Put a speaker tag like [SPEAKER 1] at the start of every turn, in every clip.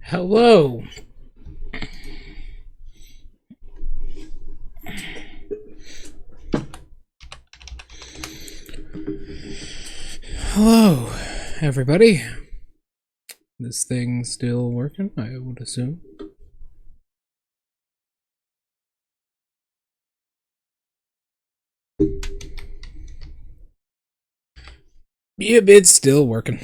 [SPEAKER 1] Hello. Hello, everybody. This thing's still working, I would assume. Yep, it's still working.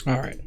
[SPEAKER 1] All right.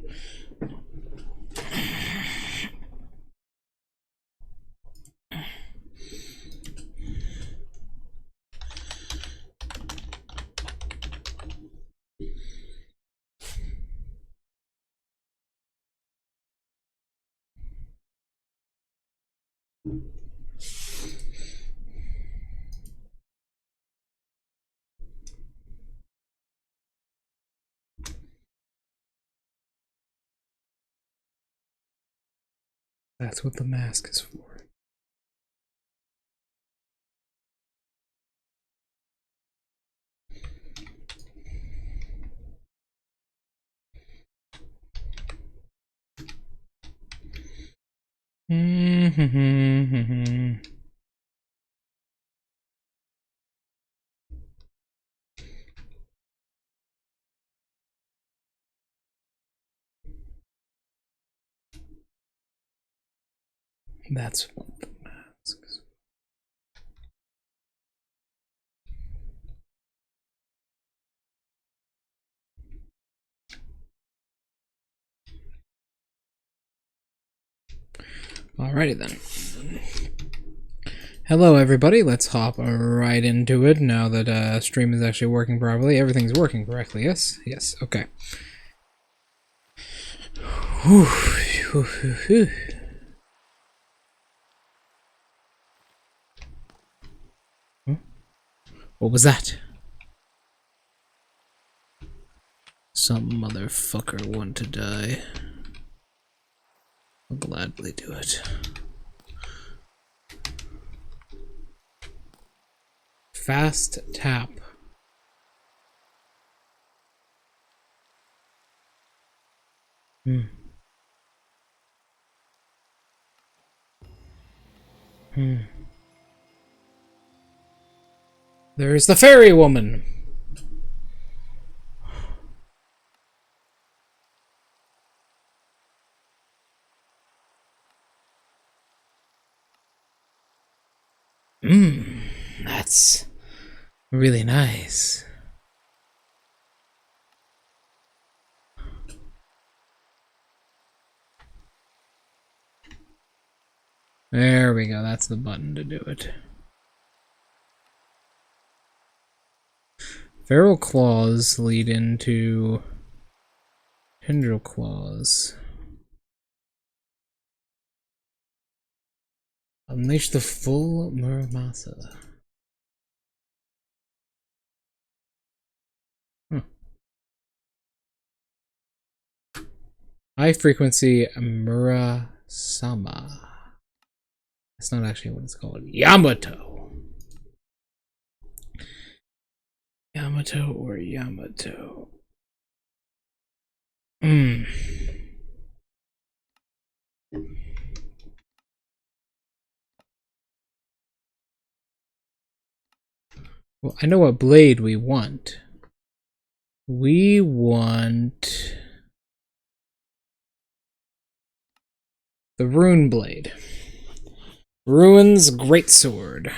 [SPEAKER 1] That's what the mask is for. That's what the mask is for. Alrighty then. Hello, everybody. Let's hop right into it now that stream is actually working properly. Everything's working correctly. Yes. Yes. Okay. Whew. Whew, whew, whew. What was that? Some motherfucker want to die. I'll gladly do it. Fast tap. There's the fairy woman. That's really nice. There we go. That's the button to do it. Feral claws lead into tendril claws. Unleash the full Muramasa. High frequency Murasama. That's not actually what it's called. Yamato. Yamato or Yamato. Well, I know what blade we want. We want the rune blade. Ruin's greatsword.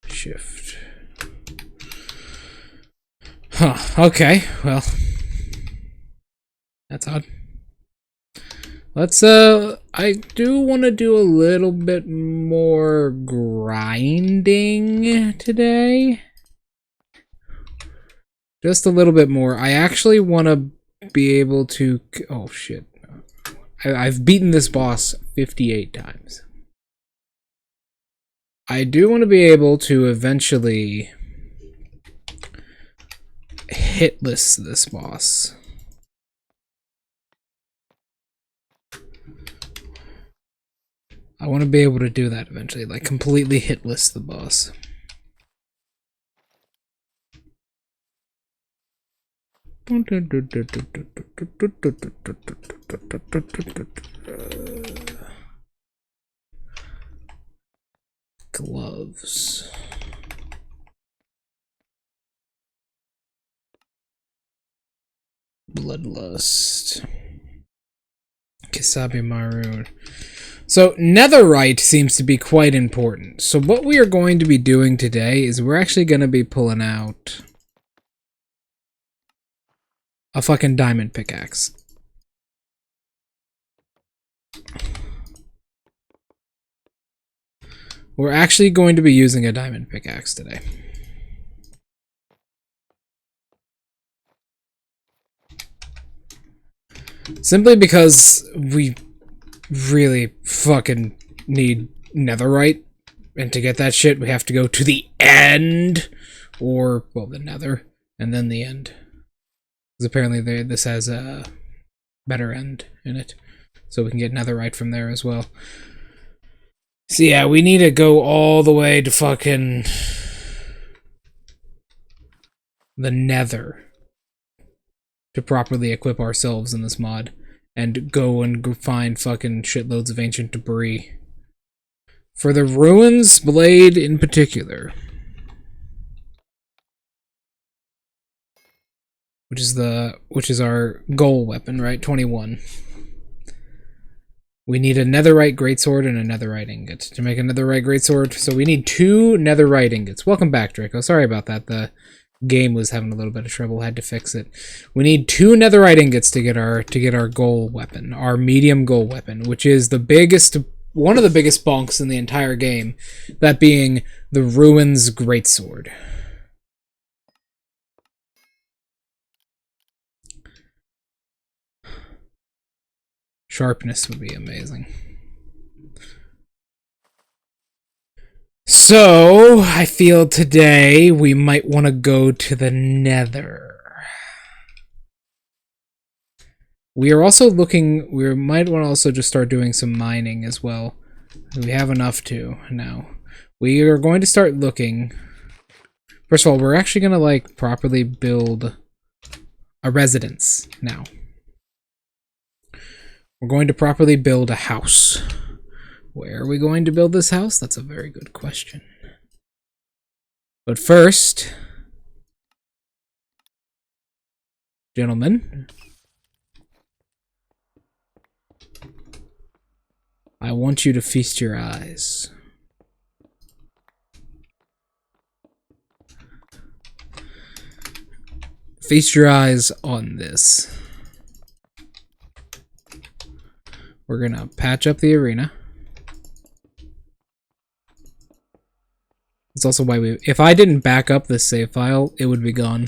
[SPEAKER 1] Shift. Huh, okay, well. That's odd. Let's, I do want to do a little bit more grinding today. Just a little bit more. I actually want to be able to... Oh, shit. I've beaten this boss 58 times. I do want to be able to eventually hitless this boss. I want to be able to do that eventually, like completely hitless the boss. Gloves. Bloodlust. Kisabi Maroon. So, netherite seems to be quite important. So what we are going to be doing today is we're actually going to be pulling out a fucking diamond pickaxe. We're actually going to be using a diamond pickaxe today. Simply because we really fucking need netherite. And to get that shit, we have to go to the end. Or, well, the nether. And then the end. Because apparently this has a better end in it. So we can get netherite from there as well. So yeah, we need to go all the way to fucking the nether to properly equip ourselves in this mod. And go and find fucking shitloads of ancient debris. For the Ruins Blade in particular. Which is our goal weapon, right? 21. We need a netherite greatsword and a netherite ingot to make a netherite greatsword. So we need 2 netherite ingots. Welcome back, Draco. Sorry about that. The game was having a little bit of trouble. Had to fix it. We need 2 netherite ingots to get our goal weapon, our medium goal weapon, which is the biggest, one of the biggest bonks in the entire game. That being the Ruins greatsword. Sharpness would be amazing. So, I feel today we might want to go to the nether. We are also looking, we might want to also just start doing some mining as well. We have enough to now. We are going to start looking. First of all, we're actually going to like properly build a residence now. We're going to properly build a house. Where are we going to build this house? That's a very good question. But first, gentlemen, I want you to feast your eyes. Feast your eyes on this. We're gonna patch up the arena. It's also why we... If I didn't back up this save file, it would be gone.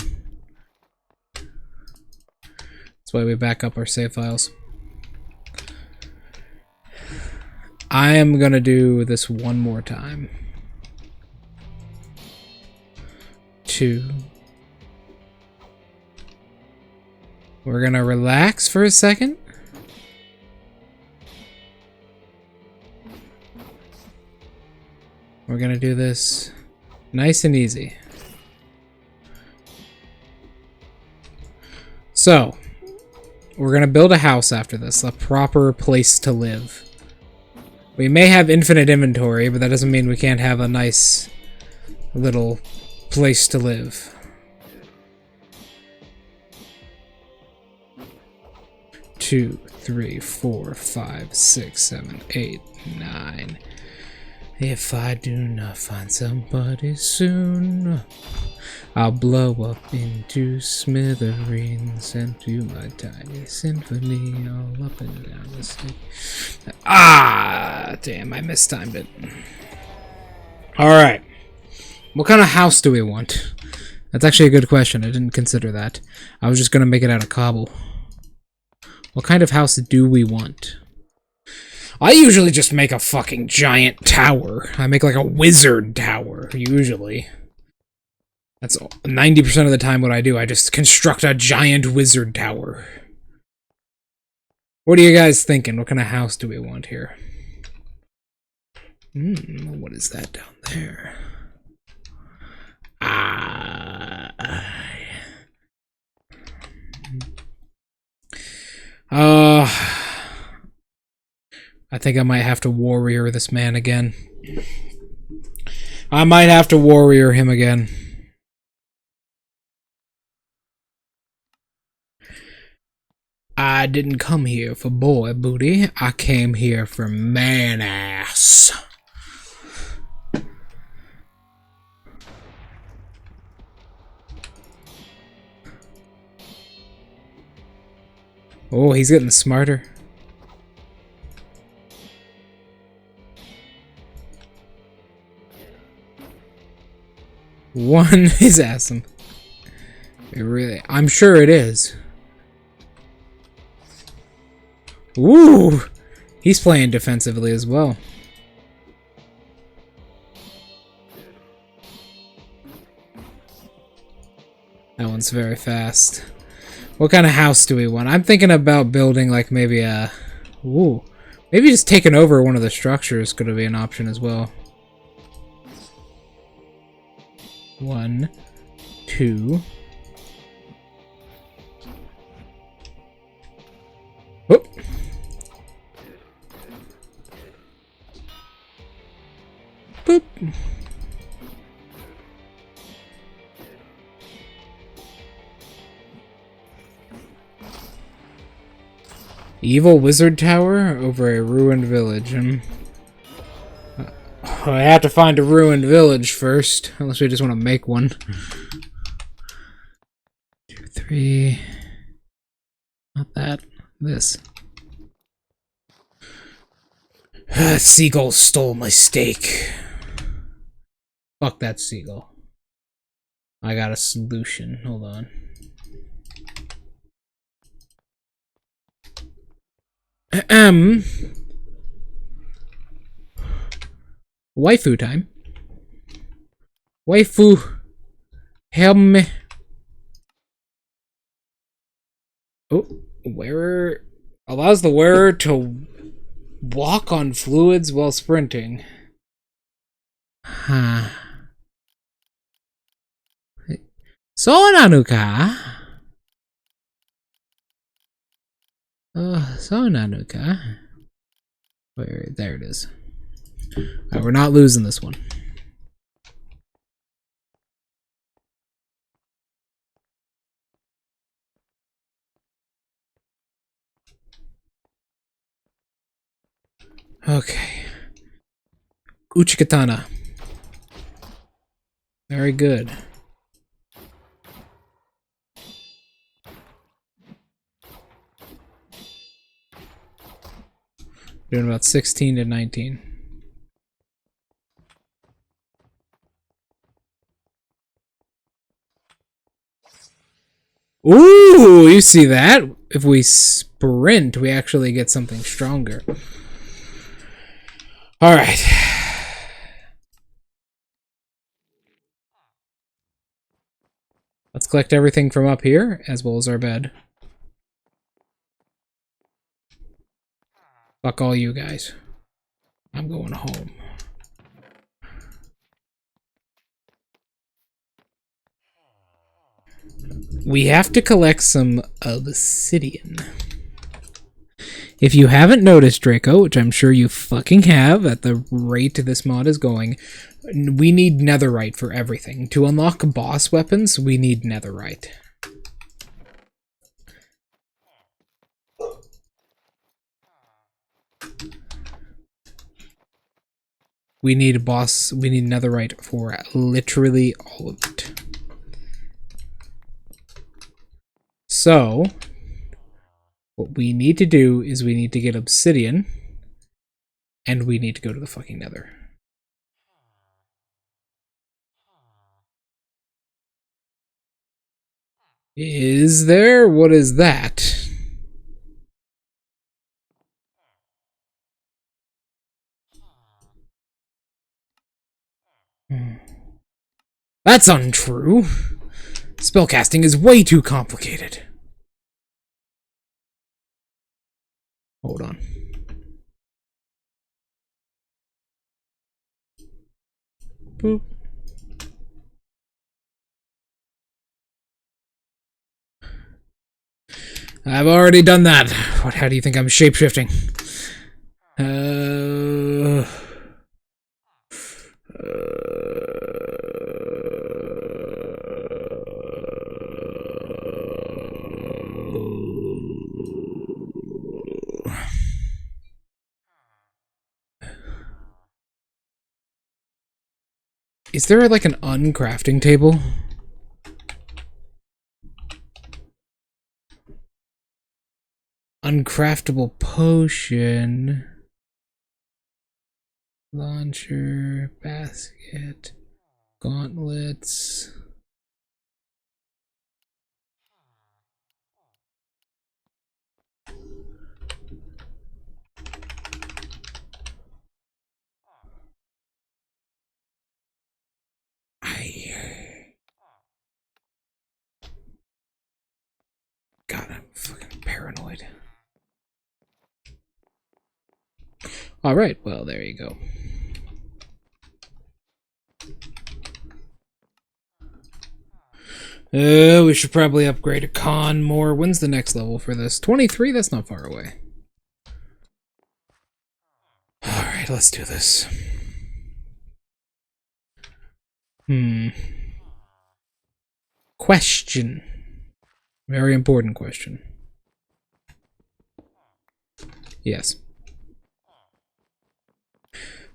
[SPEAKER 1] That's why we back up our save files. I am gonna do this one more time. 2. We're gonna relax for a second. We're gonna do this nice and easy. So, we're gonna build a house after this, a proper place to live. We may have infinite inventory, but that doesn't mean we can't have a nice little place to live. Two, 3, 4, 5, 6, 7, 8, 9. If I do not find somebody soon, I'll blow up into smithereens and do my tiny symphony all up and down the city. Ah, damn, I mistimed it. Alright. What kind of house do we want? That's actually a good question. I didn't consider that. I was just gonna make it out of cobble. What kind of house do we want? I usually just make a fucking giant tower. I make like a wizard tower, usually. That's 90% of the time what I do. I just construct a giant wizard tower. What are you guys thinking? What kind of house do we want here? What is that down there? I think I might have to warrior this man again. I might have to warrior him again. I didn't come here for boy booty. I came here for man ass. Oh, he's getting smarter. One is awesome. It really, I'm sure it is. Ooh, he's playing defensively as well. That one's very fast. What kind of house do we want? I'm thinking about building like maybe a... Ooh. Maybe just taking over one of the structures could be an option as well. 1, 2. Whoop. Boop. Evil wizard tower over a ruined village. I have to find a ruined village first, unless we just want to make one. 2, 3. Not that. This. Seagull stole my steak. Fuck that seagull. I got a solution. Hold on. Waifu time. Waifu, help me. Oh, wearer allows the wearer to walk on fluids while sprinting. Huh. So nanu ka? So nanu ka? Wait, there it is. Alright, we're not losing this one. Okay. Uchikatana. Very good. Doing about 16 to 19. Ooh, you see that? If we sprint, we actually get something stronger. Alright. Let's collect everything from up here, as well as our bed. Fuck all you guys. I'm going home. We have to collect some obsidian. If you haven't noticed, Draco, which I'm sure you fucking have at the rate this mod is going, we need netherite for everything. To unlock boss weapons, we need netherite. We need netherite for literally all of it. So, what we need to do is we need to get obsidian, and we need to go to the fucking nether. Is there? What is that? That's untrue. Spellcasting is way too complicated. Hold on. Boop. I've already done that. How do you think I'm shapeshifting? Is there like an uncrafting table? Uncraftable potion. Launcher, basket, gauntlets. God, I'm fucking paranoid. Alright, well, there you go. We should probably upgrade a con more. When's the next level for this? 23? That's not far away. Alright, let's do this. Question. Very important question. Yes.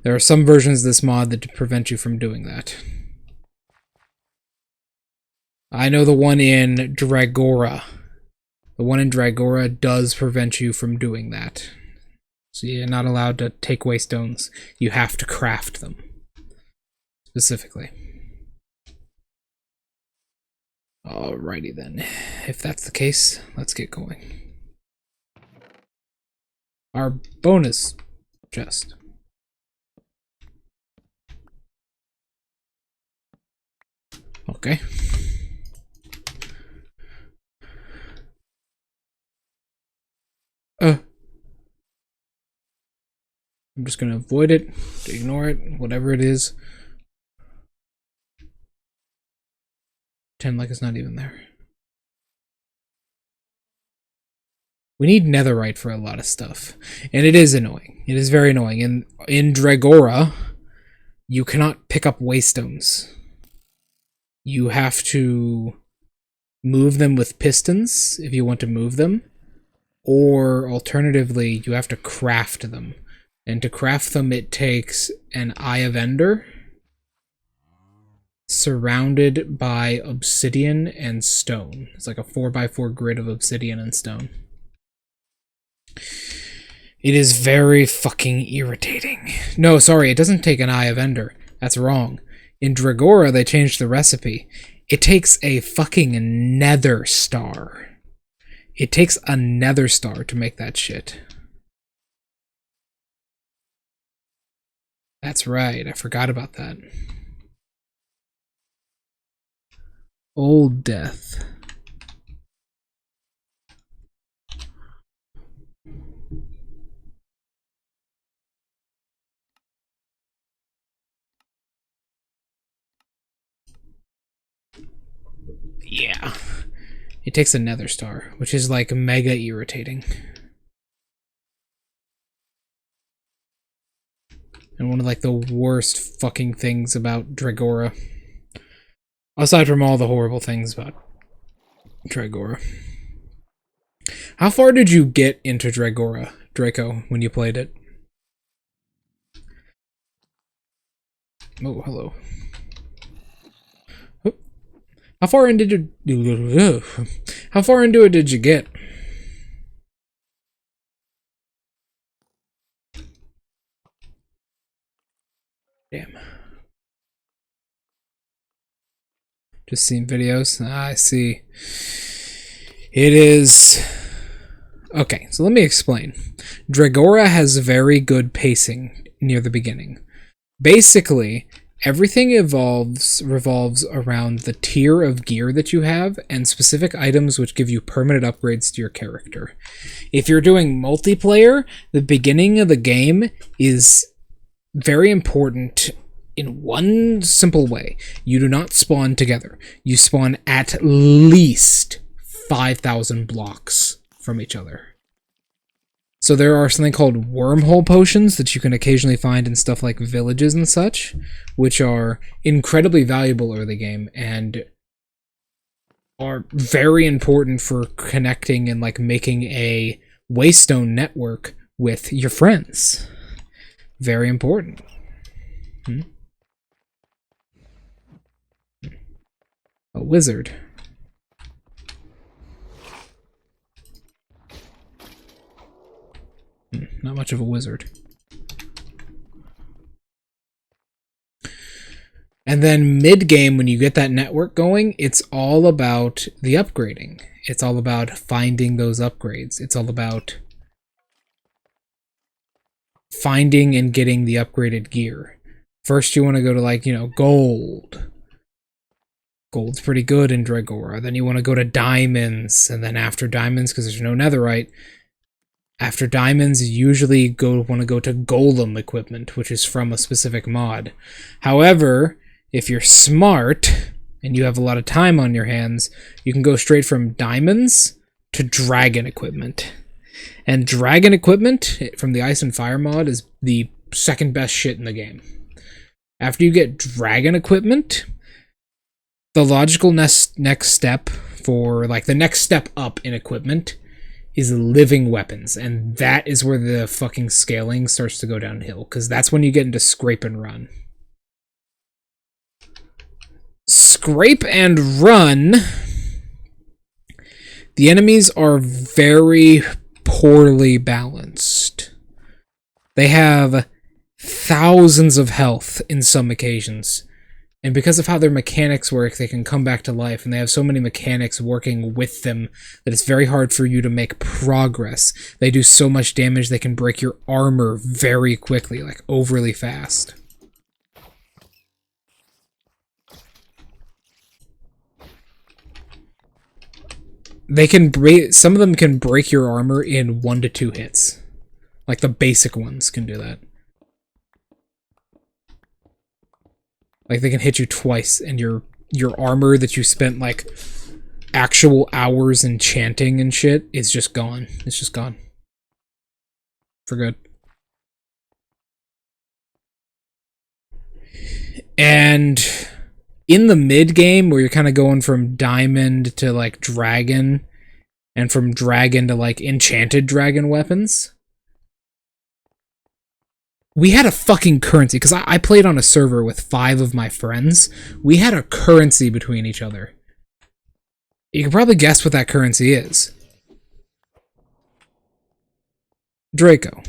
[SPEAKER 1] There are some versions of this mod that prevent you from doing that. I know the one in Dragora. The one in Dragora does prevent you from doing that. So you're not allowed to take away stones. You have to craft them. Specifically. Alrighty then. If that's the case, let's get going. Our bonus chest. Okay. I'm just gonna avoid it, ignore it, whatever it is. Pretend like it's not even there. We need netherite for a lot of stuff. And it is annoying. It is very annoying. In Dragora, you cannot pick up waystones. You have to move them with pistons if you want to move them. Or alternatively, you have to craft them. And to craft them, it takes an Eye of Ender surrounded by obsidian and stone. It's like a 4x4 grid of obsidian and stone. It is very fucking irritating. No, sorry, it doesn't take an Eye of Ender. That's wrong. In Dragora, they changed the recipe. It takes a fucking nether star. It takes a nether star to make that shit. That's right, I forgot about that. Old Death. Yeah. It takes a nether star, which is like mega irritating. And one of like the worst fucking things about Dragora. Aside from all the horrible things about Dragora. How far did you get into Dragora, Draco, when you played it? Oh, hello. Oh. How far into you, how far into it did you get? Damn. Just seen videos. I see. It is... Okay, so let me explain. Dragora has very good pacing near the beginning. Basically, everything revolves around the tier of gear that you have and specific items which give you permanent upgrades to your character. If you're doing multiplayer, the beginning of the game is very important in one simple way. You do not spawn together. You spawn at least 5,000 blocks from each other. So there are something called wormhole potions that you can occasionally find in stuff like villages and such, which are incredibly valuable early game and are very important for connecting and like making a Waystone network with your friends. Very important. A wizard. Not much of a wizard. And then mid-game, when you get that network going, it's all about the upgrading. It's all about finding those upgrades. It's all about finding and getting the upgraded gear. First, you want to go to, like, you know, gold. Gold's pretty good in Dragora. Then you want to go to diamonds. And then after diamonds, because there's no netherite, after diamonds, you usually want to go to golem equipment, which is from a specific mod. However, if you're smart and you have a lot of time on your hands, you can go straight from diamonds to dragon equipment. And dragon equipment from the Ice and Fire mod is the second best shit in the game. After you get dragon equipment, the logical next step for, like, the next step up in equipment is living weapons, and that is where the fucking scaling starts to go downhill, because that's when you get into scrape and run. Scrape and run, the enemies are very poorly balanced. They have thousands of health in some occasions. And because of how their mechanics work, they can come back to life, and they have so many mechanics working with them that it's very hard for you to make progress. They do so much damage, they can break your armor very quickly, like overly fast. They can break, some of them can break your armor in 1 to 2 hits. Like the basic ones can do that. Like, they can hit you twice, and your armor that you spent, like, actual hours enchanting and shit is just gone. It's just gone. For good. And in the mid-game, where you're kind of going from diamond to, like, dragon, and from dragon to, like, enchanted dragon weapons, we had a fucking currency, because I played on a server with 5 of my friends. We had a currency between each other. You can probably guess what that currency is. Draco.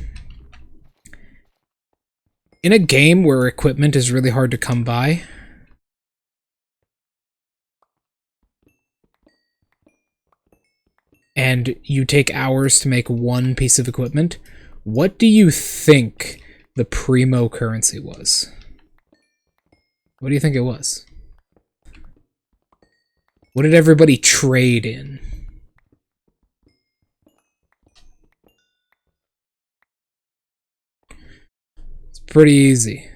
[SPEAKER 1] In a game where equipment is really hard to come by, and you take hours to make one piece of equipment, what do you think the primo currency was? What do you think it was? What did everybody trade in? It's pretty easy.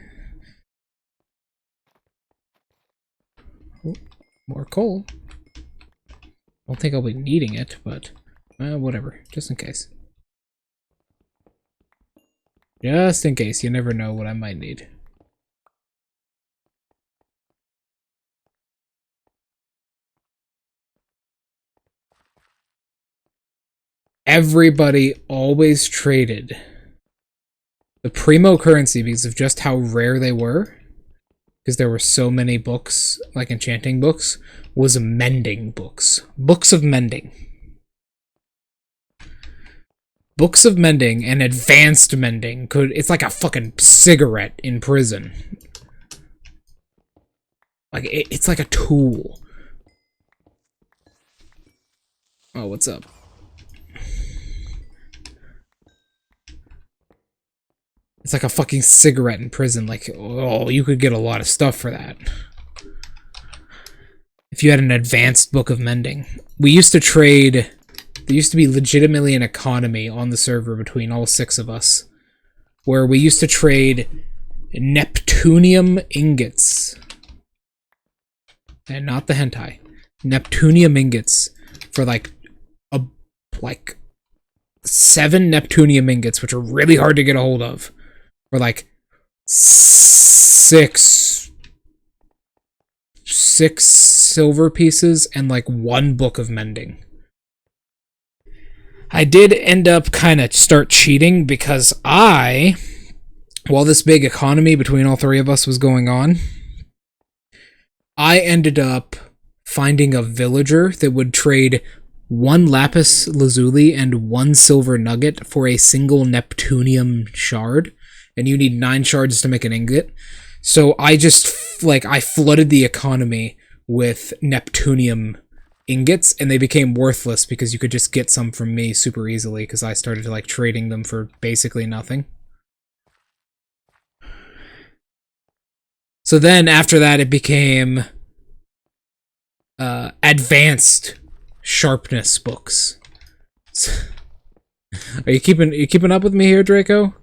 [SPEAKER 1] Oh, more coal. I don't think I'll be needing it, but whatever, just in case. Just in case, you never know what I might need. Everybody always traded the primo currency because of just how rare they were. because there were so many books, like enchanting books, was mending books. Books of mending. Books of mending and advanced mending it's like a fucking cigarette in prison. Like, it's like a tool. Oh, what's up? It's like a fucking cigarette in prison. Like, oh, you could get a lot of stuff for that. If you had an advanced book of mending. We used to trade... There used to be legitimately an economy on the server between all 6 of us, where we used to trade Neptunium ingots. And not the hentai. Neptunium ingots for like 7 Neptunium ingots, which are really hard to get a hold of. For like 6 silver pieces and like 1 book of mending. I did end up kind of start cheating because while this big economy between all 3 of us was going on, I ended up finding a villager that would trade 1 lapis lazuli and 1 silver nugget for a single Neptunium shard, and you need 9 shards to make an ingot. So I just, I flooded the economy with Neptunium ingots, and they became worthless because you could just get some from me super easily because I started trading them for basically nothing. So then after that it became advanced sharpness books. Are you keeping up with me here, Draco?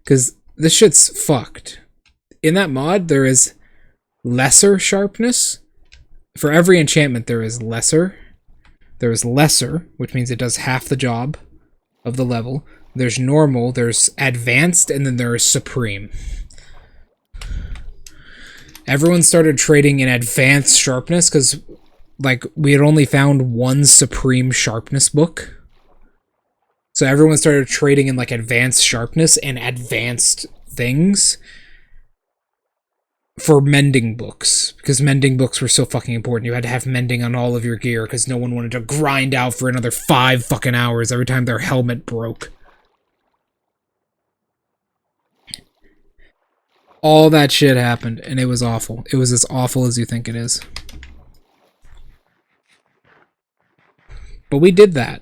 [SPEAKER 1] Because this shit's fucked. In that mod there is lesser sharpness. For every enchantment, there is lesser. There is lesser, which means it does half the job of the level. There's normal, there's advanced, and then there is supreme. Everyone started trading in advanced sharpness because, we had only found 1 supreme sharpness book. So everyone started trading in, advanced sharpness and advanced things for mending books, because mending books were so fucking important. You had to have mending on all of your gear because no one wanted to grind out for another 5 fucking hours every time their helmet broke. All that shit happened, and it was awful. It was as awful as you think it is. But we did that.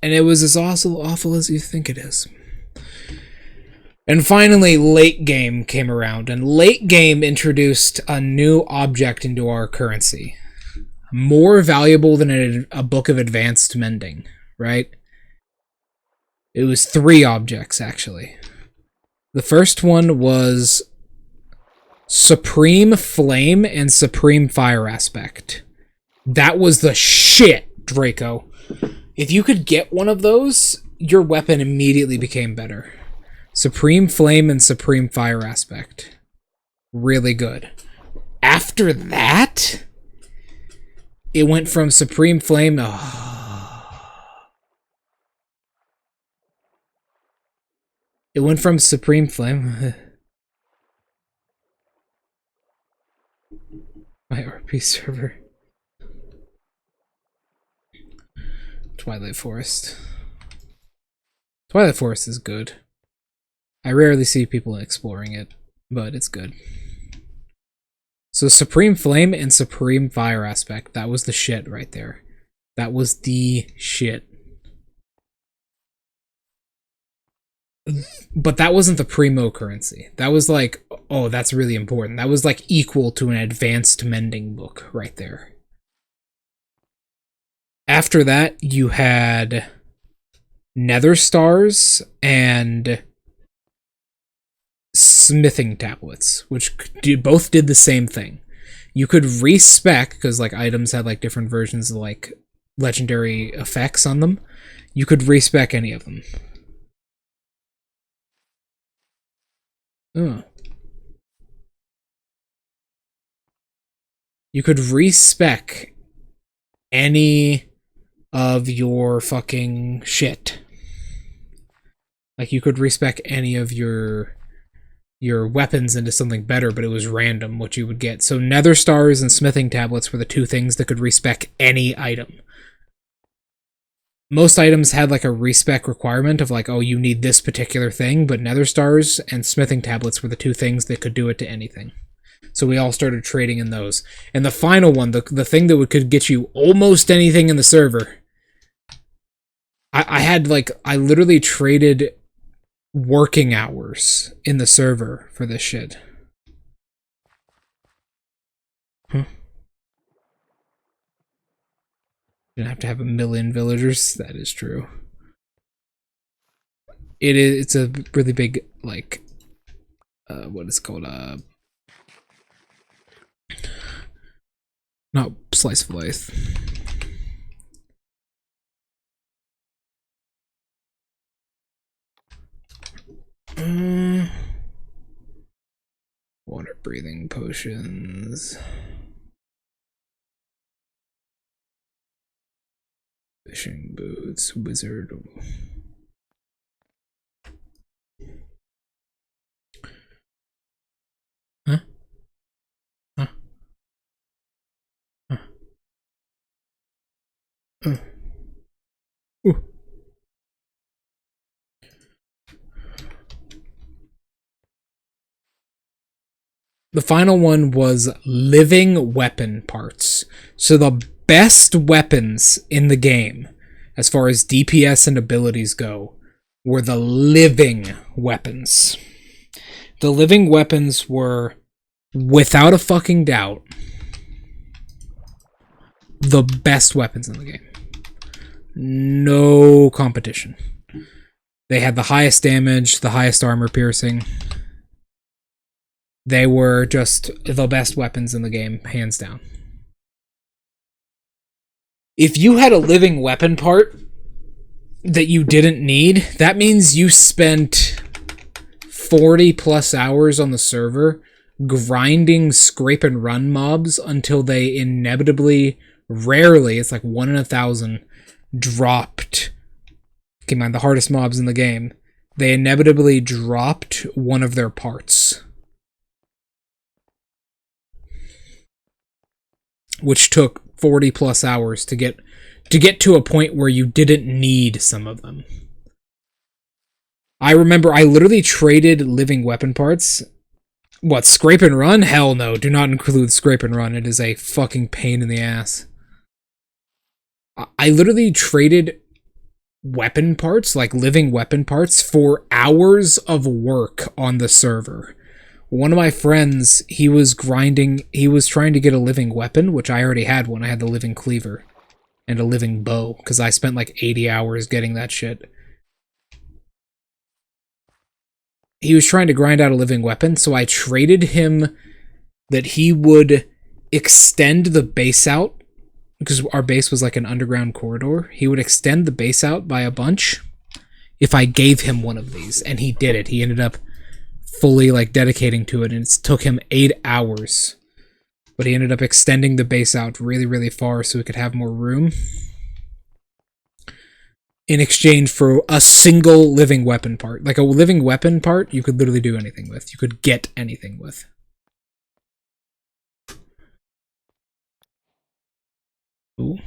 [SPEAKER 1] And it was as awful as you think it is. And finally, late game came around, and late game introduced a new object into our currency. More valuable than a book of advanced mending, right? It was 3 objects, actually. The first one was Supreme Flame and Supreme Fire Aspect. That was the shit, Draco. If you could get one of those, your weapon immediately became better. Supreme Flame and Supreme Fire Aspect. Really good. After that, it went from Supreme Flame... It went from Supreme Flame... My RP server... Twilight Forest. Twilight Forest is good. I rarely see people exploring it, but it's good. So Supreme Flame and Supreme Fire Aspect, that was the shit right there. That was the shit. But that wasn't the primo currency. That was oh, that's really important. That was equal to an advanced mending book right there. After that, you had Nether Stars and Smithing Tablets, which both did the same thing. You could respec, because items had different versions of legendary effects on them. You could respec any of them. You could respec any of your fucking shit. Like, you could respec any of your weapons into something better, but it was random what you would get. So nether stars and smithing tablets were the two things that could respec any item. Most items had like a respec requirement of like, oh, you need this particular thing, but nether stars and smithing tablets were the two things that could do it to anything. So we all started trading in those. And the final one, the thing that could get you almost anything in the server, I literally traded working hours in the server for this shit. Huh. Didn't have to have 1,000,000 villagers. That is true. It's a really big, like, what is it called? Not slice of life. Water breathing potions. Fishing boots, wizard. Huh? Huh? Huh? Ooh. The final one was living weapon parts. So the best weapons in the game, as far as DPS and abilities go, were the living weapons. The living weapons were, without a fucking doubt, the best weapons in the game. No competition. They had the highest damage, the highest armor piercing. They were just the best weapons in the game, hands down. If you had a living weapon part that you didn't need, that means you spent 40 plus hours on the server grinding scrape and run mobs until they inevitably, rarely, it's like 1 in 1,000, dropped. Keep in mind, the hardest mobs in the game. They inevitably dropped one of their parts, which took 40 plus hours to get to a point where you didn't need some of them. I remember I literally traded living weapon parts. What, scrape and run? Hell no, do not include scrape and run. It is a fucking pain in the ass. I literally traded weapon parts, like living weapon parts, for hours of work on the server. One of my friends, he was trying to get a living weapon, which I already had one. I had the living cleaver and a living bow, because I spent like 80 hours getting that shit. He was trying to grind out a living weapon, so I traded him that he would extend the base out, because our base was like an underground corridor. He would extend the base out by a bunch if I gave him one of these, and he did it. He ended up fully like dedicating to it, and it took him 8 hours, but he ended up extending the base out really, really far so we could have more room in exchange for a single living weapon part. Like a living weapon part you could literally do anything with. You could get anything with. Ooh.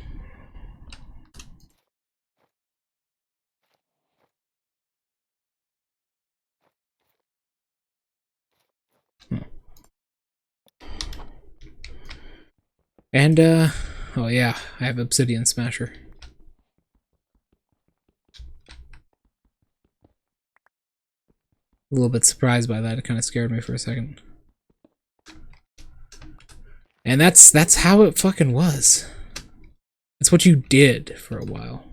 [SPEAKER 1] And, oh yeah, I have Obsidian Smasher. A little bit surprised by that. It kind of scared me for a second. And that's how it fucking was. That's what you did for a while.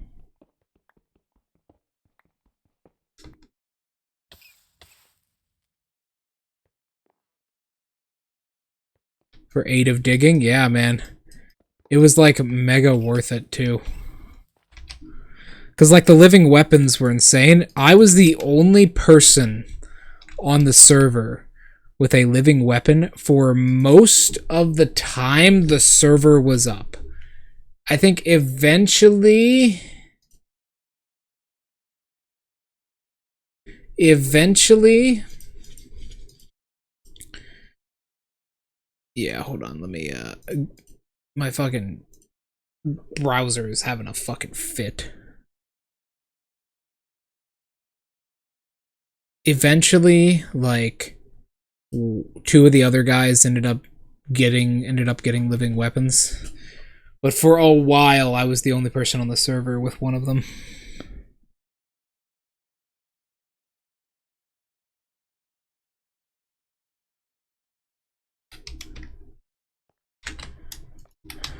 [SPEAKER 1] For 8 of digging? Yeah, man. It was like mega worth it too. Because like the living weapons were insane. I was the only person on the server with a living weapon for most of the time the server was up. I think eventually Eventually... Yeah, hold on, let me, my fucking browser is having a fucking fit. Eventually, like, two of the other guys ended up getting living weapons. But for a while, I was the only person on the server with one of them.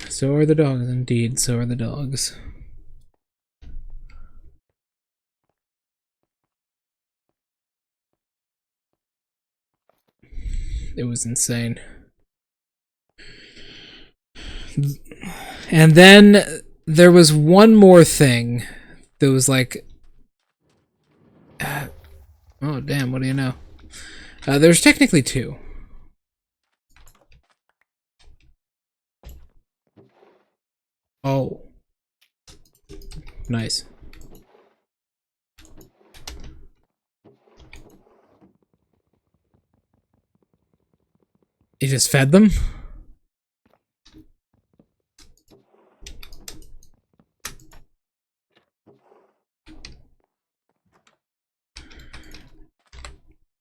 [SPEAKER 1] So are the dogs, indeed, so are the dogs. It was insane. And then there was one more thing that was like... oh, damn, what do you know? There's technically two. Oh. Nice. You just fed them?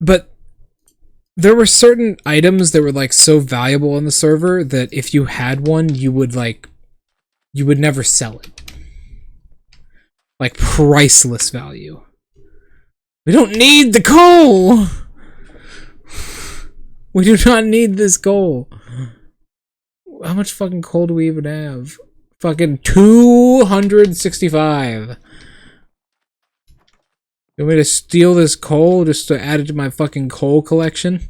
[SPEAKER 1] But there were certain items that were like so valuable on the server that if you had one, you would never sell it. Like priceless value. We don't need the coal! We do not need this coal. How much fucking coal do we even have? Fucking 265. You want me to steal this coal just to add it to my fucking coal collection?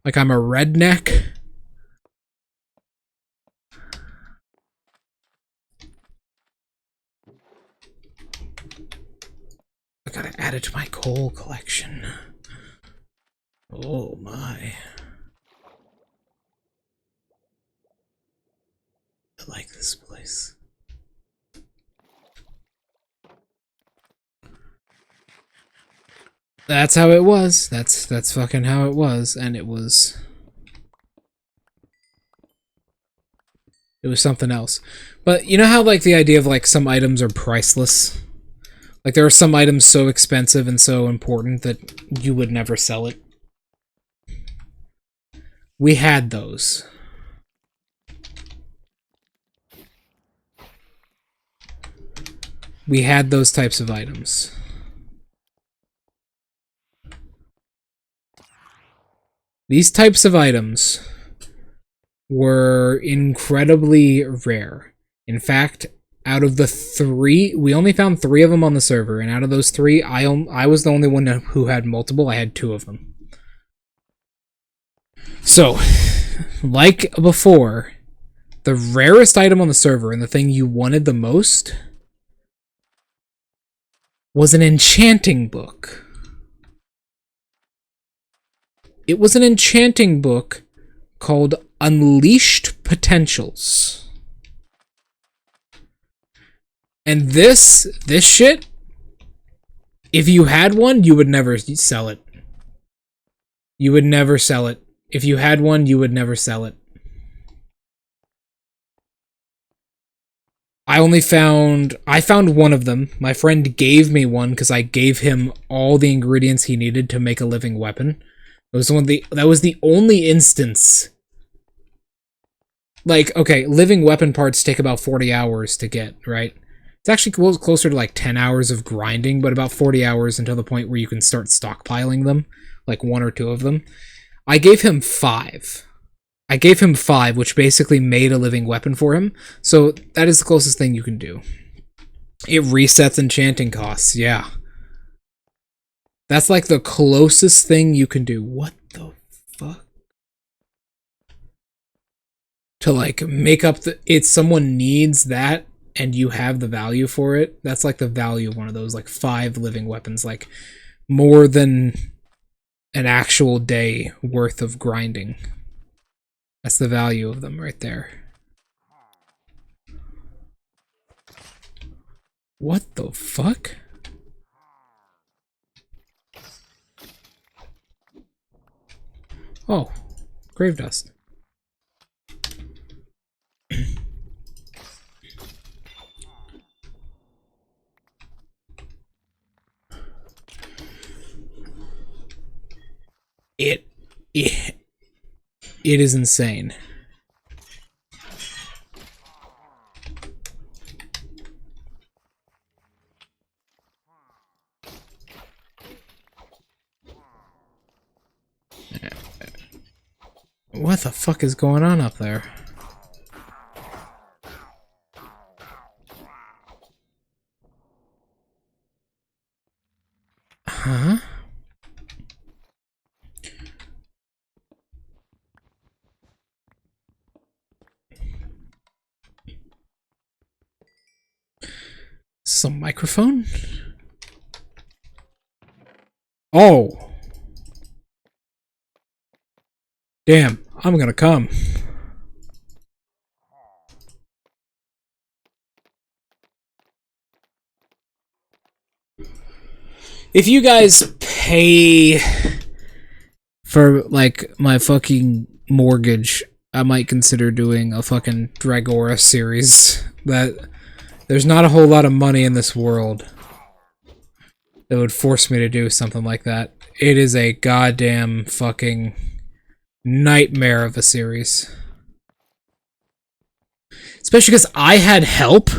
[SPEAKER 1] Like I'm a redneck? I gotta add it to my coal collection. Oh my. I like this place. That's how it was. That's fucking how it was, and it was something else. But you know how like the idea of like some items are priceless? Like there are some items so expensive and so important that you would never sell it. We had those. We had those types of items. These types of items were incredibly rare. In fact, out of the three, we only found 3 of them on the server, and out of those 3, I was the only one who had multiple. I had 2 of them. So, like before, the rarest item on the server and the thing you wanted the most was an enchanting book. It was an enchanting book called Unleashed Potentials. And this shit, if you had one, you would never sell it. You would never sell it. If you had one, you would never sell it. I found one of them. My friend gave me one because I gave him all the ingredients he needed to make a living weapon. That was the only instance. Like, okay, living weapon parts take about 40 hours to get, right? It's actually closer to like 10 hours of grinding, but about 40 hours until the point where you can start stockpiling them, like 1 or 2 of them. I gave him 5. I gave him 5, which basically made a living weapon for him. So that is the closest thing you can do. It resets enchanting costs, yeah. That's like the closest thing you can do. What the fuck? To like make up someone needs that and you have the value for it. That's like the value of one of those, like 5 living weapons, like more than an actual day worth of grinding. That's the value of them right there. What the fuck? Oh, grave dust. It, it, it is insane. What the fuck is going on up there? Huh? Some microphone? Oh! Damn, I'm gonna come. If you guys pay for, like, my fucking mortgage, I might consider doing a fucking Dragora series. That there's not a whole lot of money in this world that would force me to do something like that. It is a goddamn fucking nightmare of a series. Especially because I had help.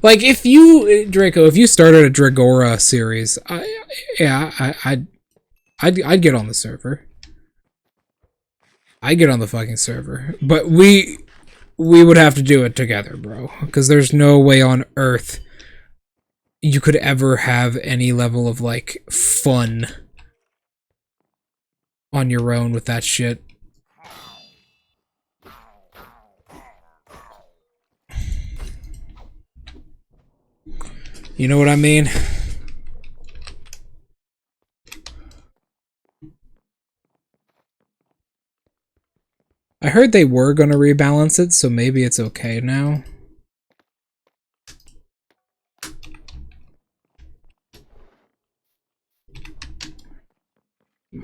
[SPEAKER 1] Like, if you, Draco, if you started a Dragora series, I'd get on the server. I'd get on the fucking server. But we would have to do it together, bro. Because there's no way on earth you could ever have any level of, like, fun on your own with that shit. You know what I mean? I heard they were gonna rebalance it, so maybe it's okay now.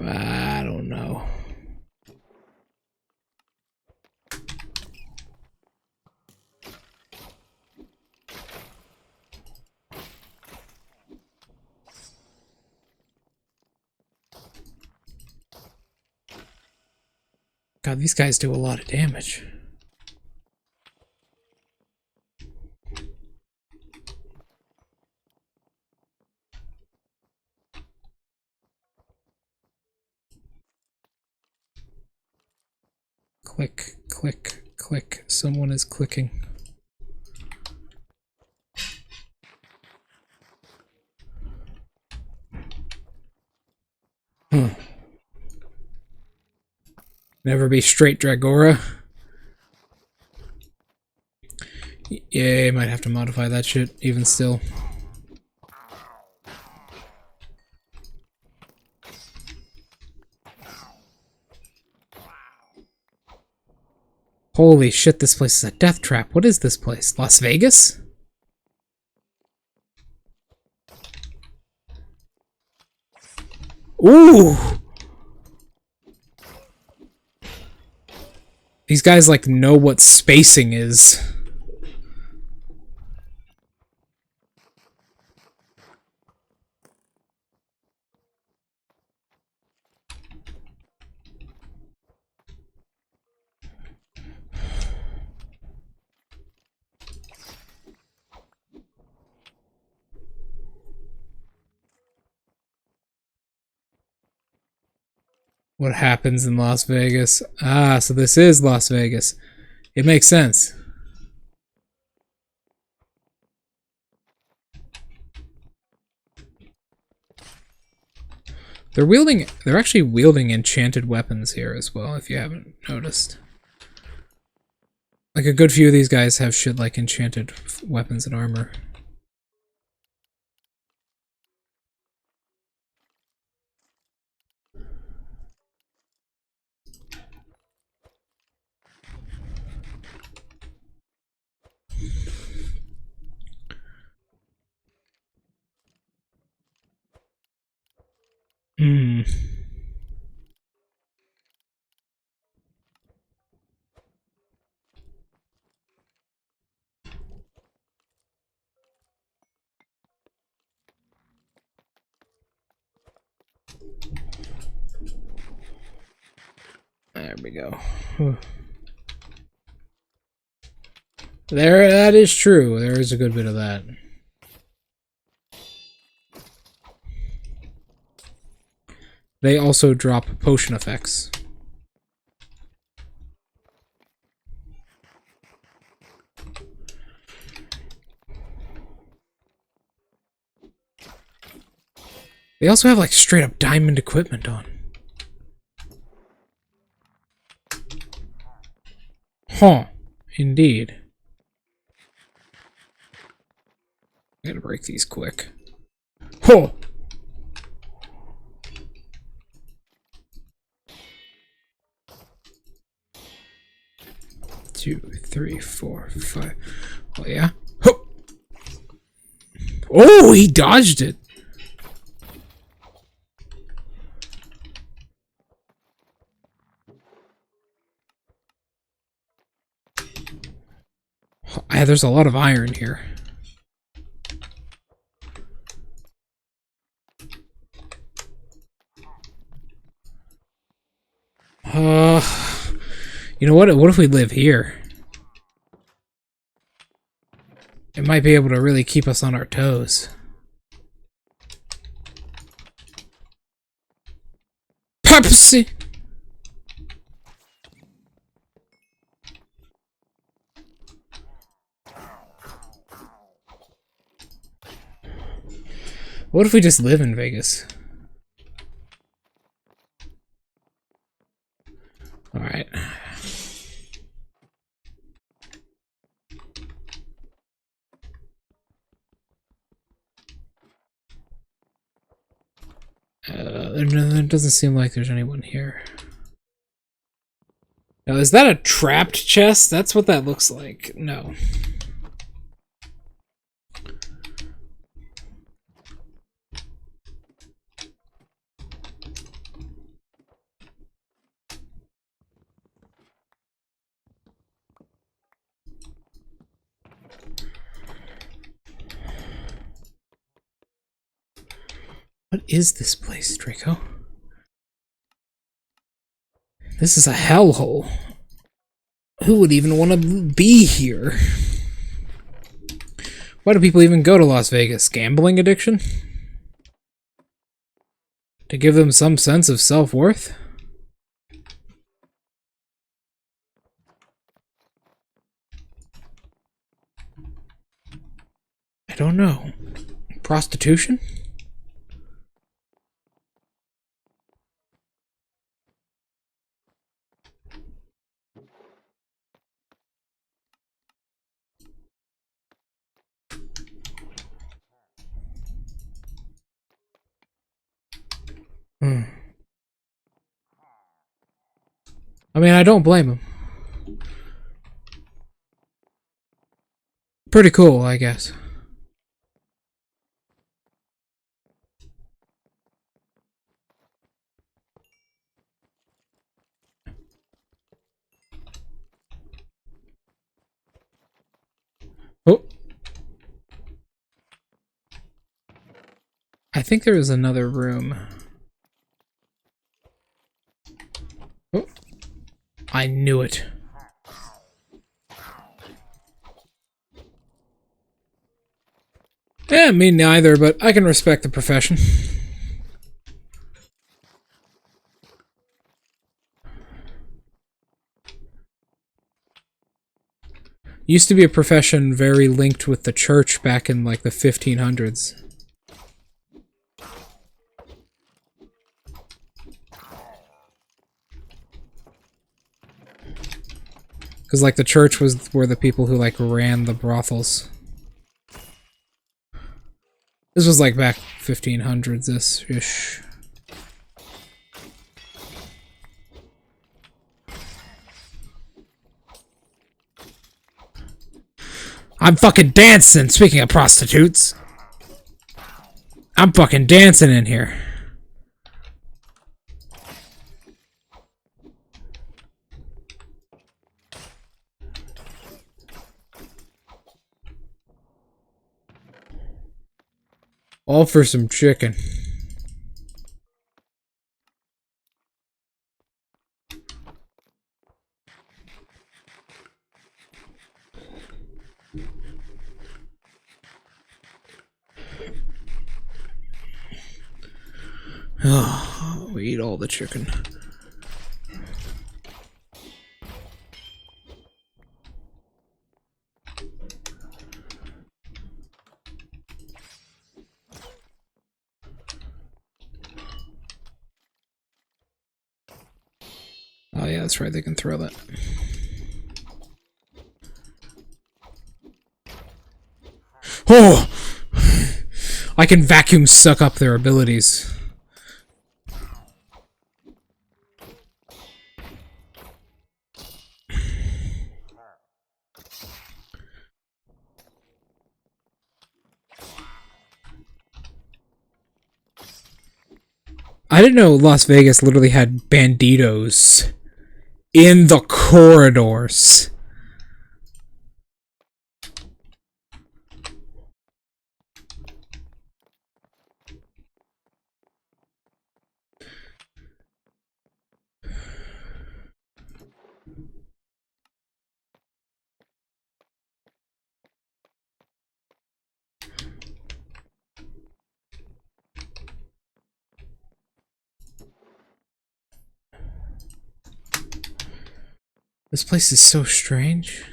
[SPEAKER 1] I don't know. God, these guys do a lot of damage. Click, click, click. Someone is clicking. Huh. Never be straight, Dragora. Yeah, might have to modify that shit, even still. Holy shit, this place is a death trap. What is this place? Las Vegas? Ooh! These guys, like, know what spacing is. What happens in Las Vegas? Ah, so this is Las Vegas. It makes sense. They're actually wielding enchanted weapons here as well, if you haven't noticed. Like, a good few of these guys have shit like enchanted weapons and armor. Hmm. we go. There, that is true. There is a good bit of that. They also drop potion effects. They also have like straight up diamond equipment on. Huh. Indeed. I gotta break these quick. Huh! 2, 3, 4, 5. Oh yeah. Huh. Oh, he dodged it. There's a lot of iron here. You know what? What if we live here? It might be able to really keep us on our toes. Pepsi! What if we just live in Vegas? Alright. There doesn't seem like there's anyone here. Now, is that a trapped chest? That's what that looks like. No. What is this place, Draco? This is a hellhole. Who would even want to be here? Why do people even go to Las Vegas? Gambling addiction? To give them some sense of self-worth? I don't know. Prostitution? I mean, I don't blame him. Pretty cool, I guess. Oh. I think there is another room. Oh. I knew it. Yeah, me neither, but I can respect the profession. Used to be a profession very linked with the church back in like the 1500s. Because like the church were the people who like ran the brothels. This was like back 1500s-ish. I'm fucking dancing, speaking of prostitutes. I'm fucking dancing in here. All for some chicken. Oh, we eat all the chicken. Oh yeah, that's right, they can throw that. Oh! I can vacuum suck up their abilities. I didn't know Las Vegas literally had banditos in the corridors. This place is so strange.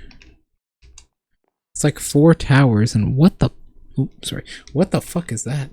[SPEAKER 1] It's like 4 towers, and what the... Oops, sorry. What the fuck is that?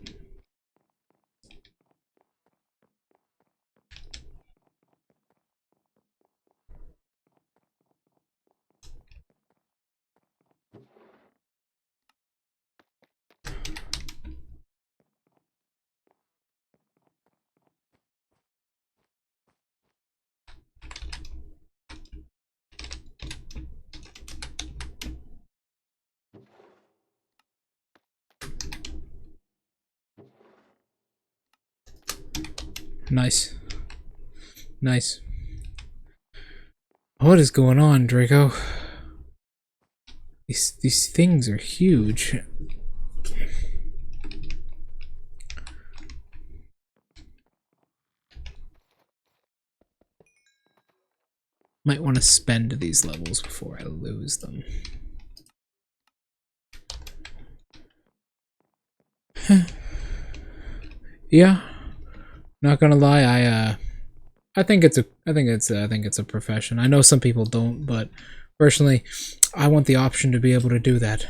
[SPEAKER 1] Nice. Nice. What is going on, Draco? These things are huge. Might want to spend these levels before I lose them. Yeah. Not gonna lie, I think it's a profession. I know some people don't, but personally, I want the option to be able to do that.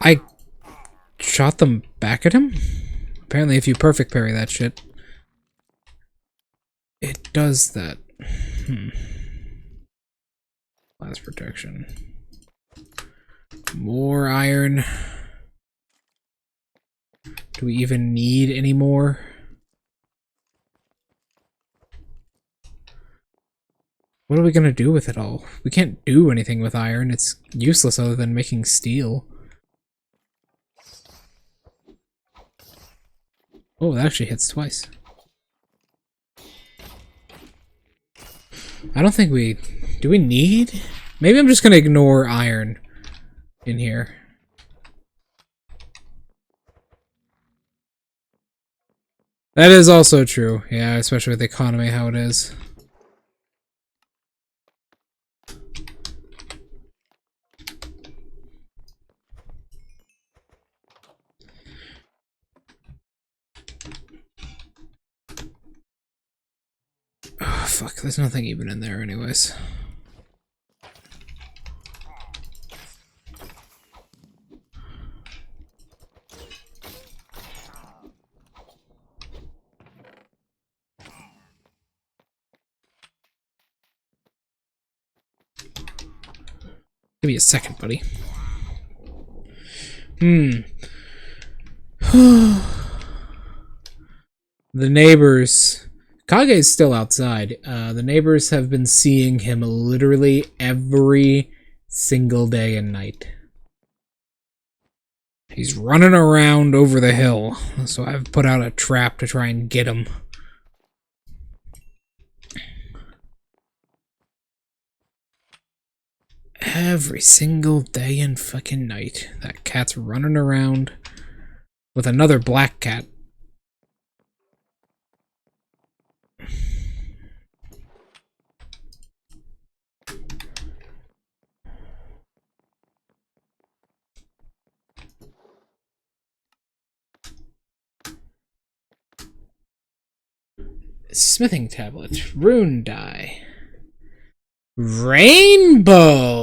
[SPEAKER 1] I shot them back at him? Apparently if you perfect parry that shit, it does that. Blast protection. More iron. Do we even need any more? What are we gonna do with it all? We can't do anything with iron. It's useless other than making steel. Oh, that actually hits twice. I don't think we... Do we need? Maybe I'm just gonna ignore iron in here. That is also true. Yeah, especially with the economy how it is. Oh, fuck, there's nothing even in there anyways. Give me a second, buddy. The neighbors... Kage's still outside. The neighbors have been seeing him literally every single day and night. He's running around over the hill, so I've put out a trap to try and get him. Every single day and fucking night, that cat's running around with another black cat. Smithing tablet. Rune die. Rainbow!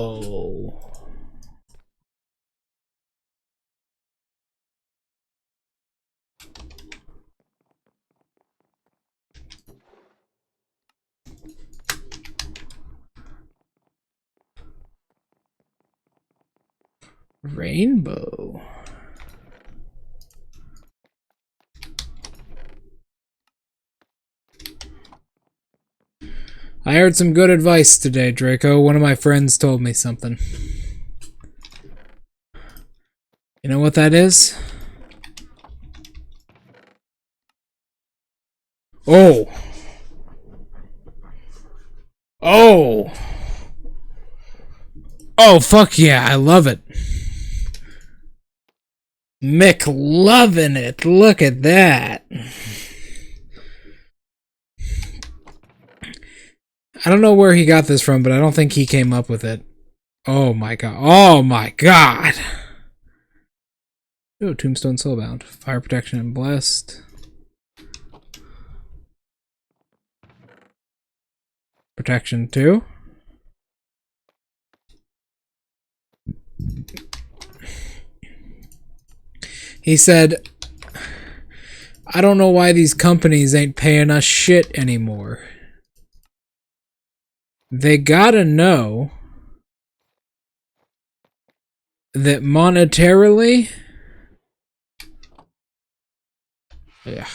[SPEAKER 1] Rainbow. I heard some good advice today, Draco. One of my friends told me something. You know what that is? Oh! Oh! Oh, fuck yeah, I love it. Mick loving it. Look at that. I don't know where he got this from, but I don't think he came up with it. Oh my god. Oh my god. Oh, Tombstone Soulbound. Fire Protection and Blessed. Protection 2. He said, I don't know why these companies ain't paying us shit anymore. They gotta know that monetarily... Yeah.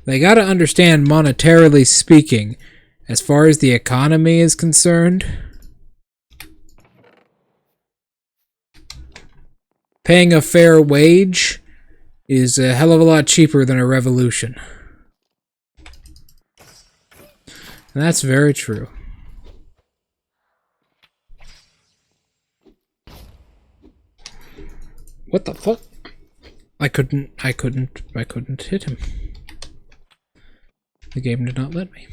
[SPEAKER 1] They gotta understand, monetarily speaking, as far as the economy is concerned, paying a fair wage is a hell of a lot cheaper than a revolution. And that's very true. What the fuck? I couldn't hit him. The game did not let me.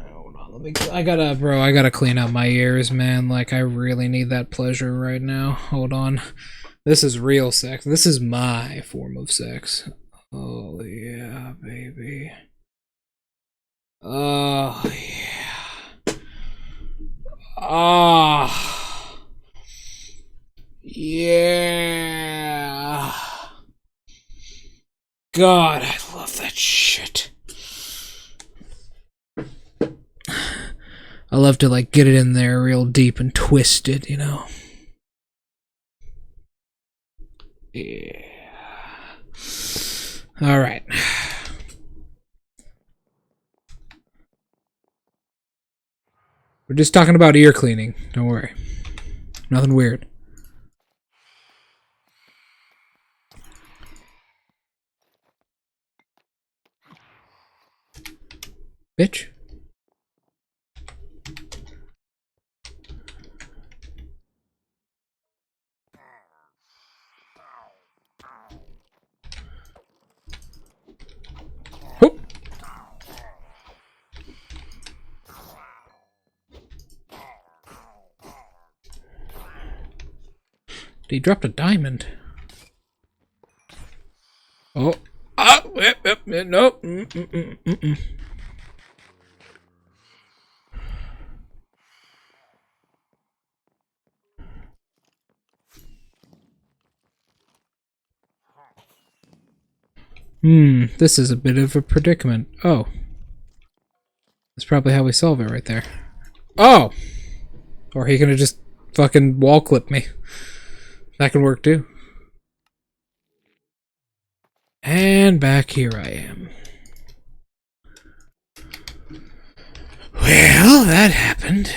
[SPEAKER 1] Hold on, I gotta clean out my ears, man. Like, I really need that pleasure right now. Hold on. This is real sex. This is my form of sex. Oh, yeah, baby. Oh, yeah. Ah. Yeah. God, I love that shit. I love to, like, get it in there real deep and twist it, you know? Yeah. Alright. We're just talking about ear cleaning. Don't worry. Nothing weird. Bitch. Oh. He dropped a diamond. Oh. Ah, nope. This is a bit of a predicament. Oh. That's probably how we solve it right there. Oh! Or he gonna just fucking wall clip me. That can work too. And back here I am. Well, that happened.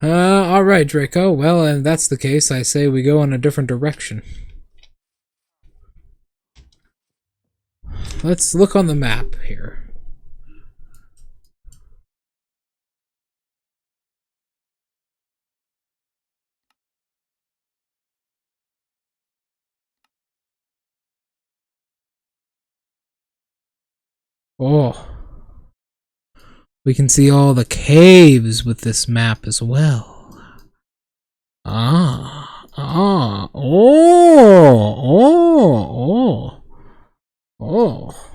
[SPEAKER 1] Alright, Draco. Well, if that's the case, I say we go in a different direction. Let's look on the map here. Oh. We can see all the caves with this map as well. Ah. Ah. Oh. Oh. Oh. Oh.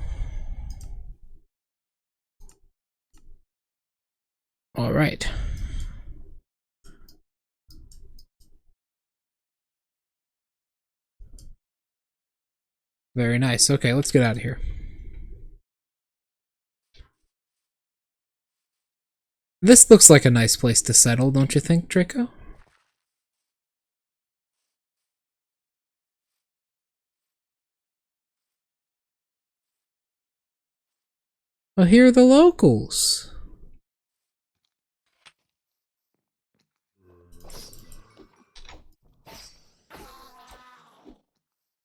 [SPEAKER 1] All right. Very nice. Okay, let's get out of here. This looks like a nice place to settle, don't you think, Draco? Well, here are the locals.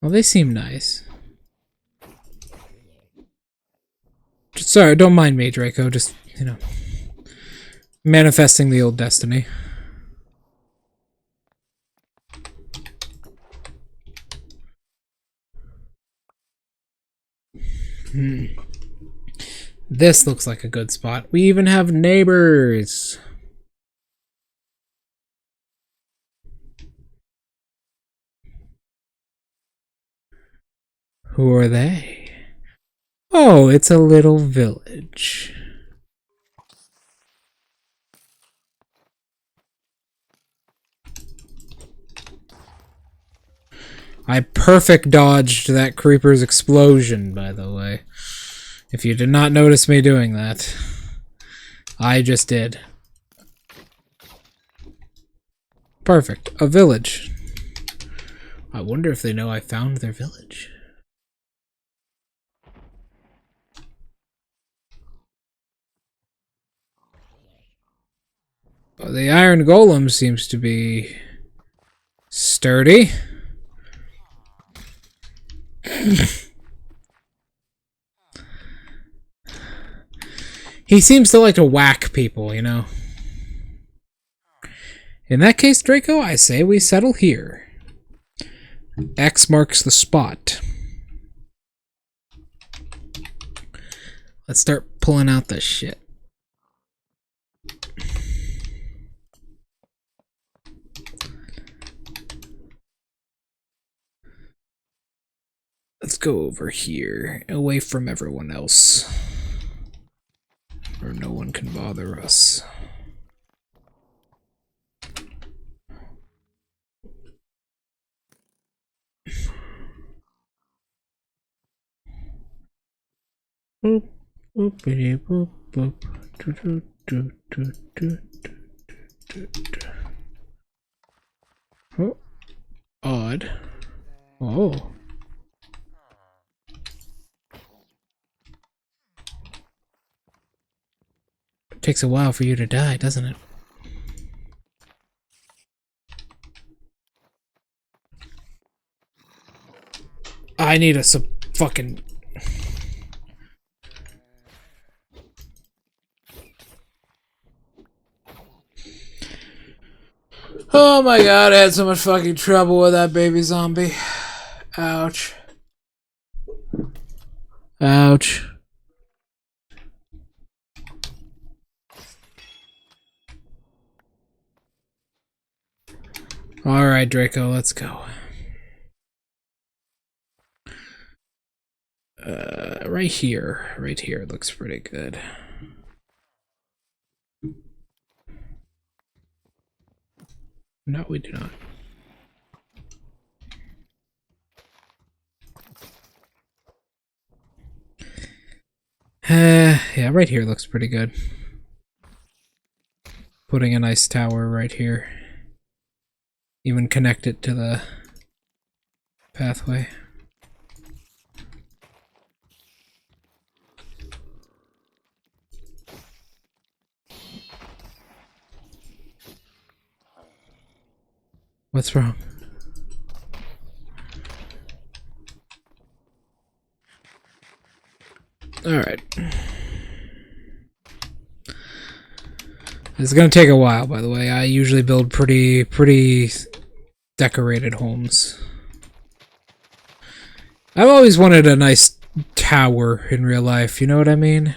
[SPEAKER 1] Well, they seem nice. Sorry, don't mind me, Draco. Just, you know, manifesting the old destiny. This looks like a good spot. We even have neighbors. Who are they? Oh, it's a little village. I perfect dodged that creeper's explosion, by the way. If you did not notice me doing that, I just did. Perfect. A village. I wonder if they know I found their village. Well, the iron golem seems to be sturdy. He seems to like to whack people, you know. In that case, Draco, I say we settle here. X marks the spot. Let's start pulling out this shit. Let's go over here, away from everyone else. Or no one can bother us. Boop, boopity, boop, boop. Do, do, do, do, do, do, do. Oh, odd. Oh. It takes a while for you to die, doesn't it? I need a fucking... Oh my god, I had so much fucking trouble with that baby zombie. Ouch. Ouch. Alright, Draco, let's go. Right here. Right here looks pretty good. No, we do not. Yeah, right here looks pretty good. Putting a nice tower right here. Even connect it to the pathway. What's wrong? Alright. It's gonna take a while, by the way. I usually build pretty decorated homes. I've always wanted a nice tower in real life, you know what I mean?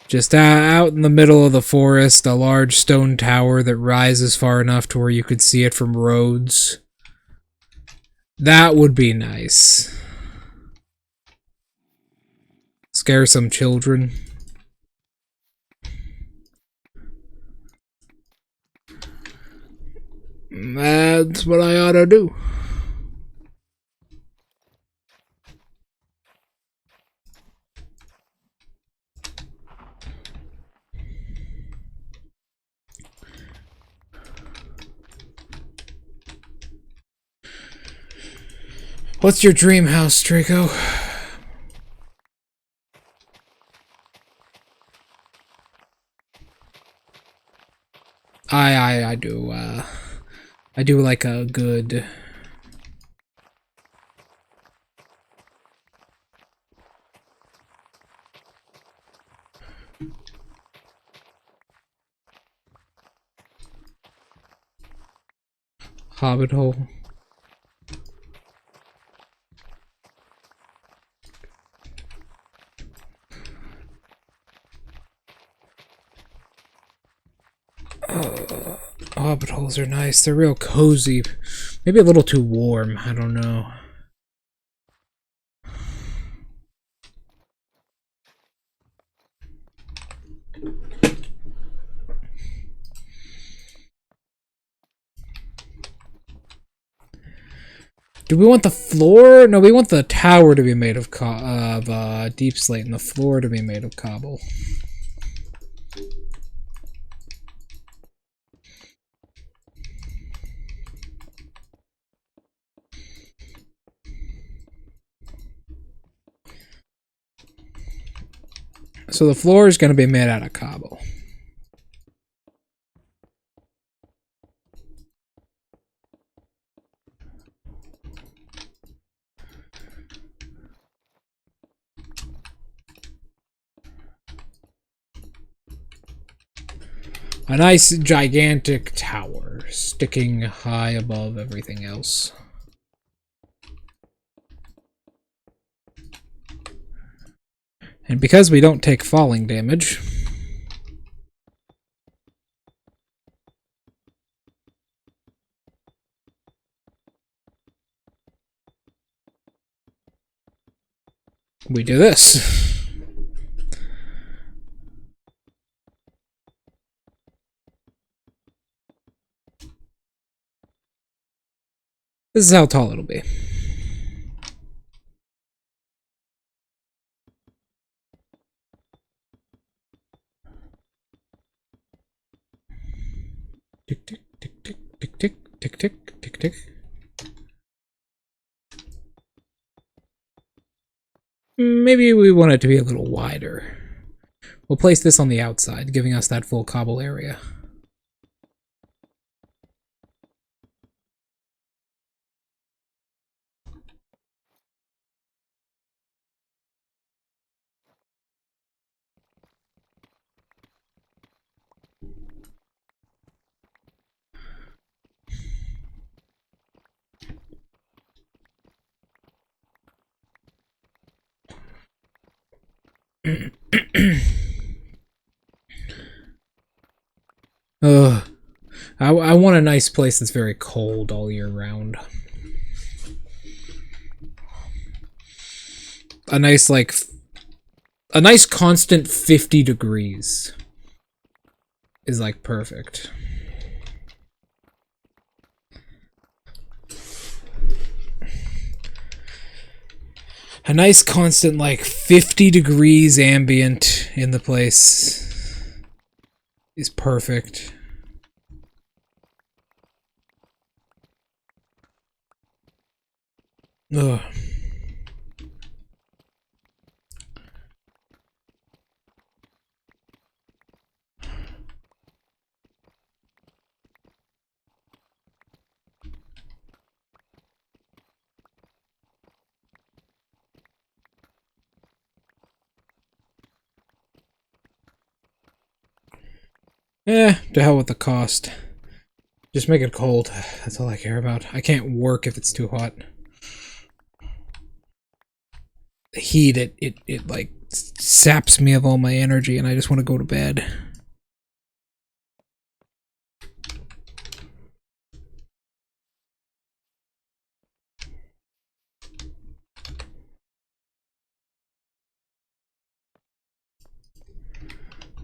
[SPEAKER 1] Just out in the middle of the forest, a large stone tower that rises far enough to where you could see it from roads. That would be nice. Scare some children. That's what I ought to do. What's your dream house, Draco? I do like a good hobbit hole. Hobbit holes are nice. They're real cozy. Maybe a little too warm. I don't know. Do we want the floor? No, we want the tower to be made of deep slate and the floor to be made of cobble. So the floor is going to be made out of cobble. A nice gigantic tower sticking high above everything else. And because we don't take falling damage, we do this. This is how tall it'll be. Tick, tick, tick, tick, tick, tick, tick, tick, tick, tick. Maybe we want it to be a little wider. We'll place this on the outside, giving us that full cobble area. I want a nice place that's very cold all year round. A nice constant 50 degrees is like perfect. A nice constant like 50 degrees ambient in the place is perfect. Ugh. To hell with the cost. Just make it cold. That's all I care about. I can't work if it's too hot. heat, it like saps me of all my energy, and I just want to go to bed.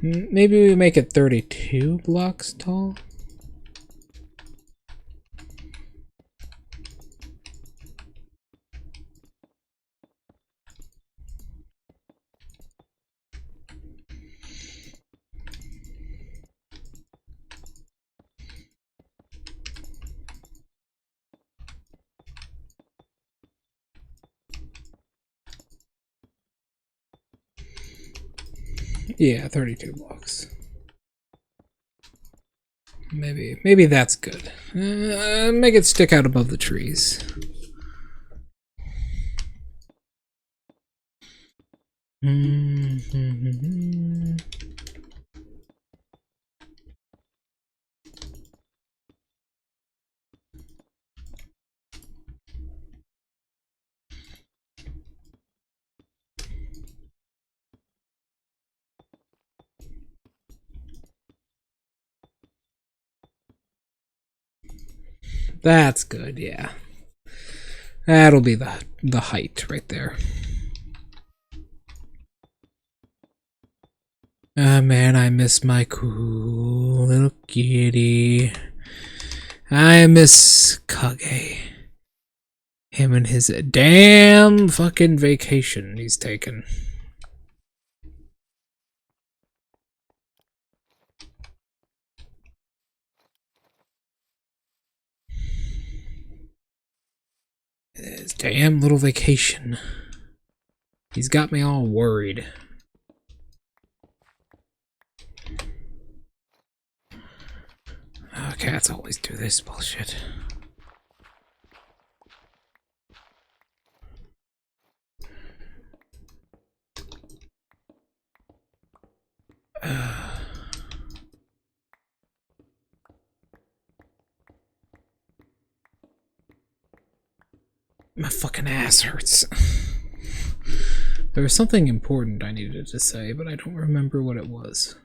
[SPEAKER 1] Maybe we make it 32 blocks tall. Yeah, 32 blocks. Maybe that's good. Make it stick out above the trees. That's good, yeah. That'll be the height right there. Ah, man, I miss my cool little kitty. I miss Kage. Him and his damn fucking vacation he's taken. His damn little vacation. He's got me all worried. Oh, cats always do this bullshit. My fucking ass hurts. There was something important I needed to say, but I don't remember what it was.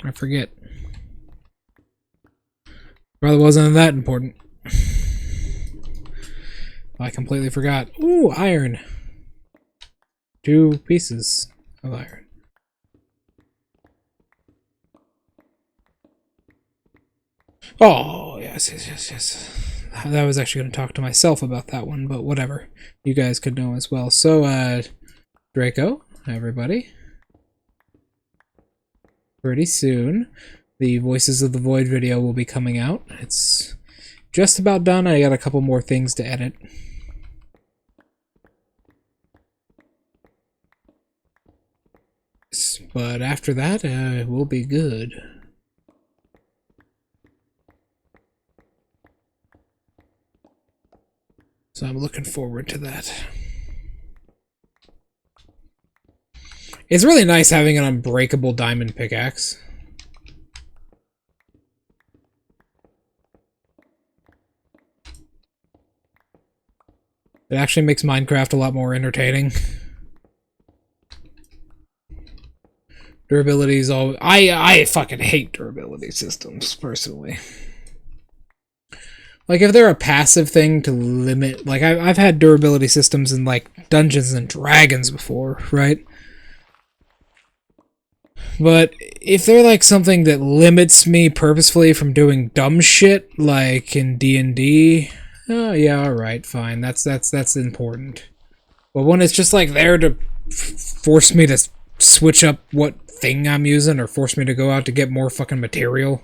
[SPEAKER 1] I forget. Probably wasn't that important. I completely forgot. Ooh, iron. 2 pieces of iron. Oh, yes. I was actually going to talk to myself about that one, but whatever. You guys could know as well. So, Draco, everybody. Pretty soon, the Voices of the Void video will be coming out. It's just about done. I got a couple more things to edit. But after that, we'll be good. So I'm looking forward to that. It's really nice having an unbreakable diamond pickaxe. It actually makes Minecraft a lot more entertaining. Durability is all. I fucking hate durability systems personally. Like if they're a passive thing to limit, like I've had durability systems in like Dungeons and Dragons before, right? But if they're like something that limits me purposefully from doing dumb shit, like in D&D, oh yeah, all right, fine, that's important. But when it's just like there to force me to switch up what thing I'm using or force me to go out to get more fucking material,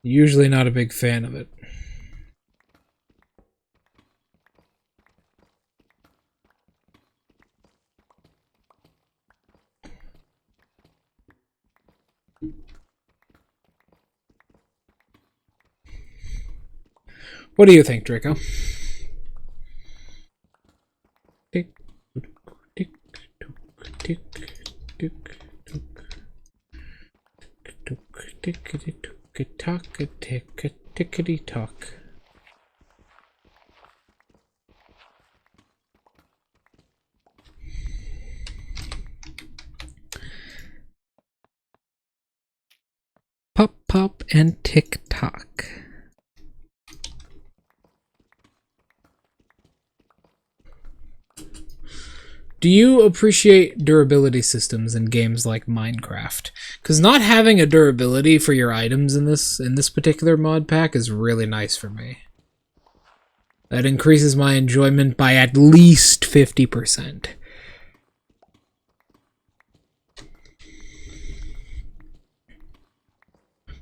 [SPEAKER 1] usually not a big fan of it. What do you think, Draco? tickety tock. Pop, pop, and tick tock. Do you appreciate durability systems in games like Minecraft? Because not having a durability for your items in this particular mod pack is really nice for me. That increases my enjoyment by at least 50%.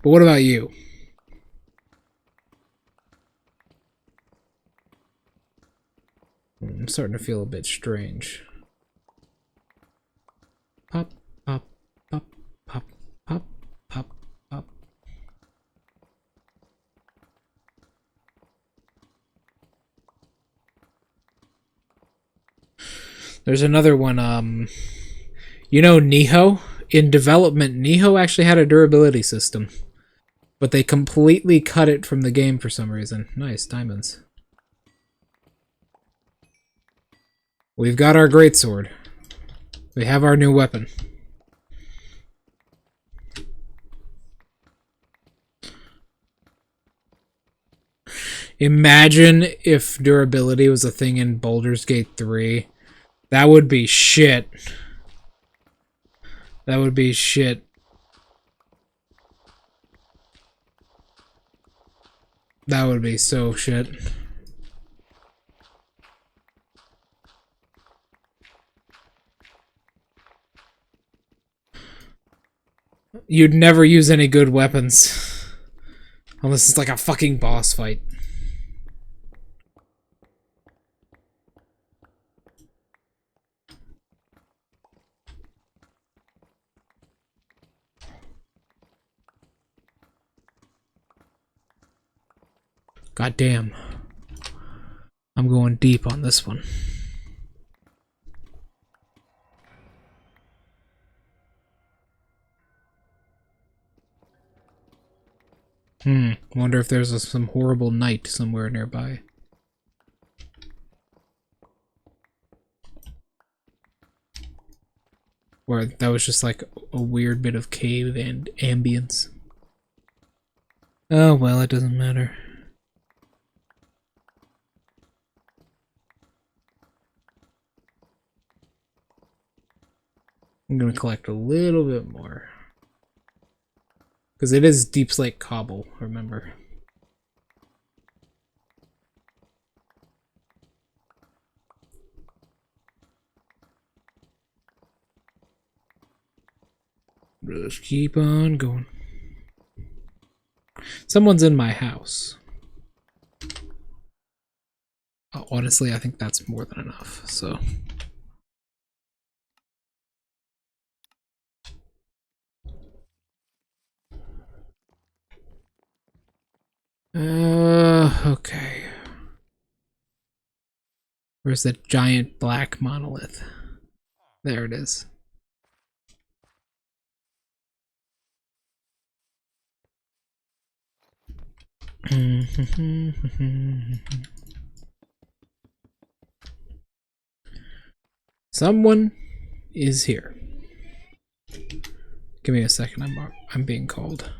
[SPEAKER 1] But what about you? I'm starting to feel a bit strange. Pop, pop, pop, pop, pop, pop, pop. There's another one, you know Niho? In development, Niho actually had a durability system. But they completely cut it from the game for some reason. Nice, diamonds. We've got our greatsword. We have our new weapon. Imagine if durability was a thing in Baldur's Gate 3. That would be shit. That would be shit. That would be so shit. You'd never use any good weapons. Unless it's like a fucking boss fight. God damn. I'm going deep on this one. Wonder if there's some horrible knight somewhere nearby. Or that was just like a weird bit of cave and ambience. Oh well, it doesn't matter. I'm gonna collect a little bit more. Because it is Deep Slate Cobble, remember. Just keep on going. Someone's in my house. Oh, honestly, I think that's more than enough, so... okay. Where's the giant black monolith? There it is. Someone is here. Give me a second, I'm being called.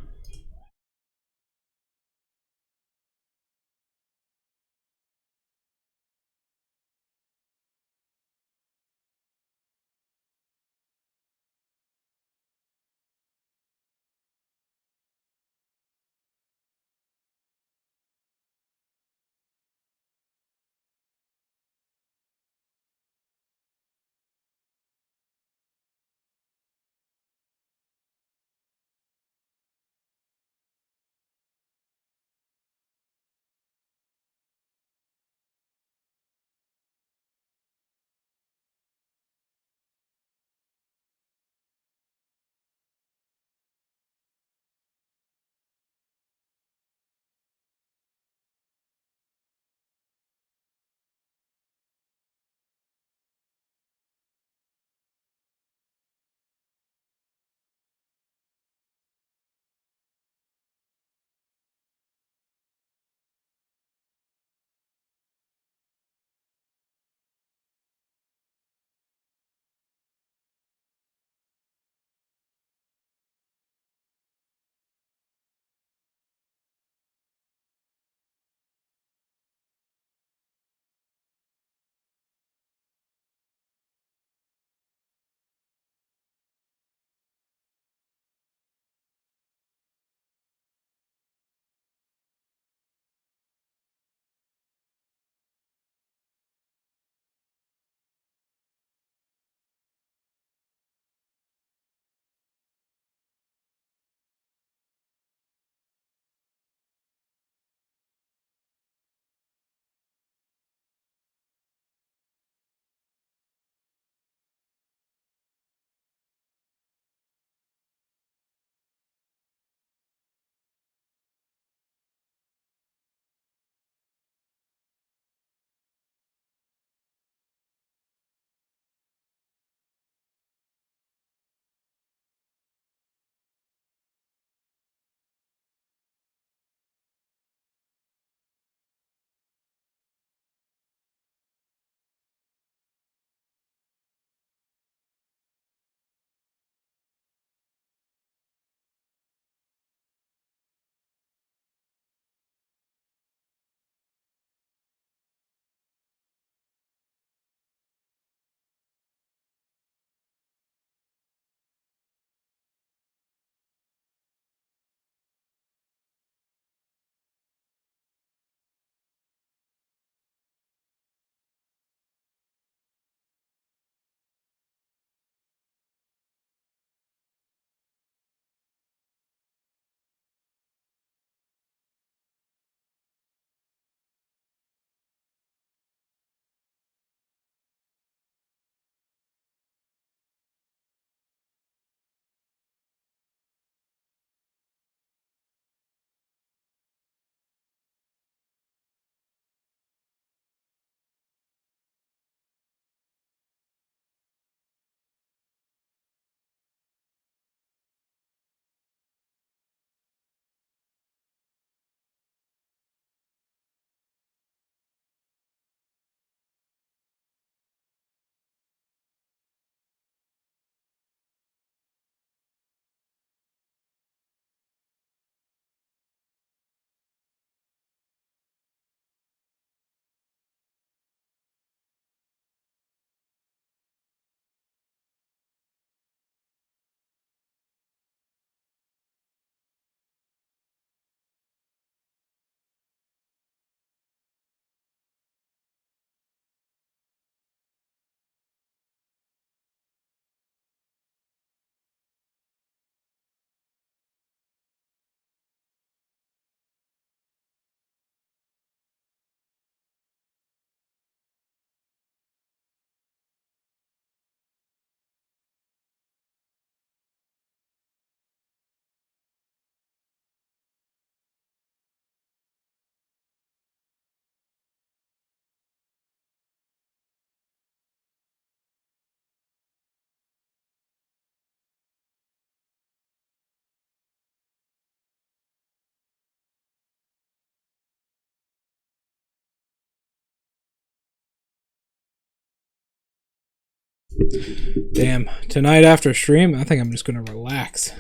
[SPEAKER 1] Damn, tonight after stream, I think I'm just gonna relax.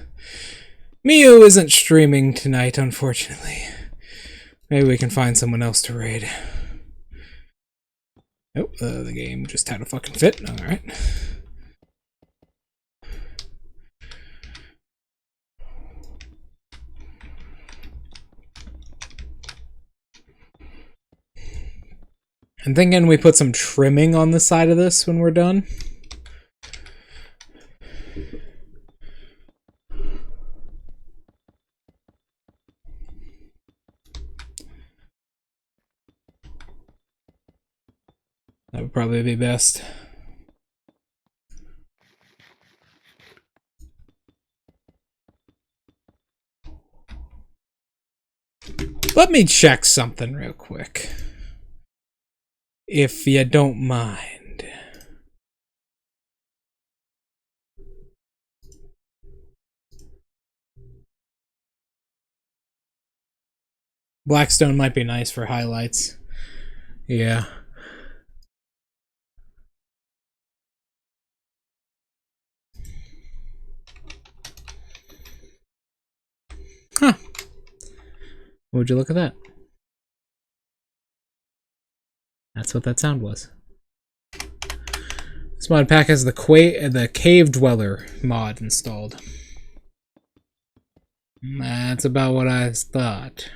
[SPEAKER 1] Miu isn't streaming tonight, unfortunately. Maybe we can find someone else to raid. Oh, the game just had a fucking fit. Alright. I'm thinking we put some trimming on the side of this when we're done. That would probably be best. Let me check something real quick. If you don't mind. Blackstone might be nice for highlights. Yeah. Huh. Would you look at that? That's what that sound was. This mod pack has the Cave Dweller mod installed. That's about what I thought.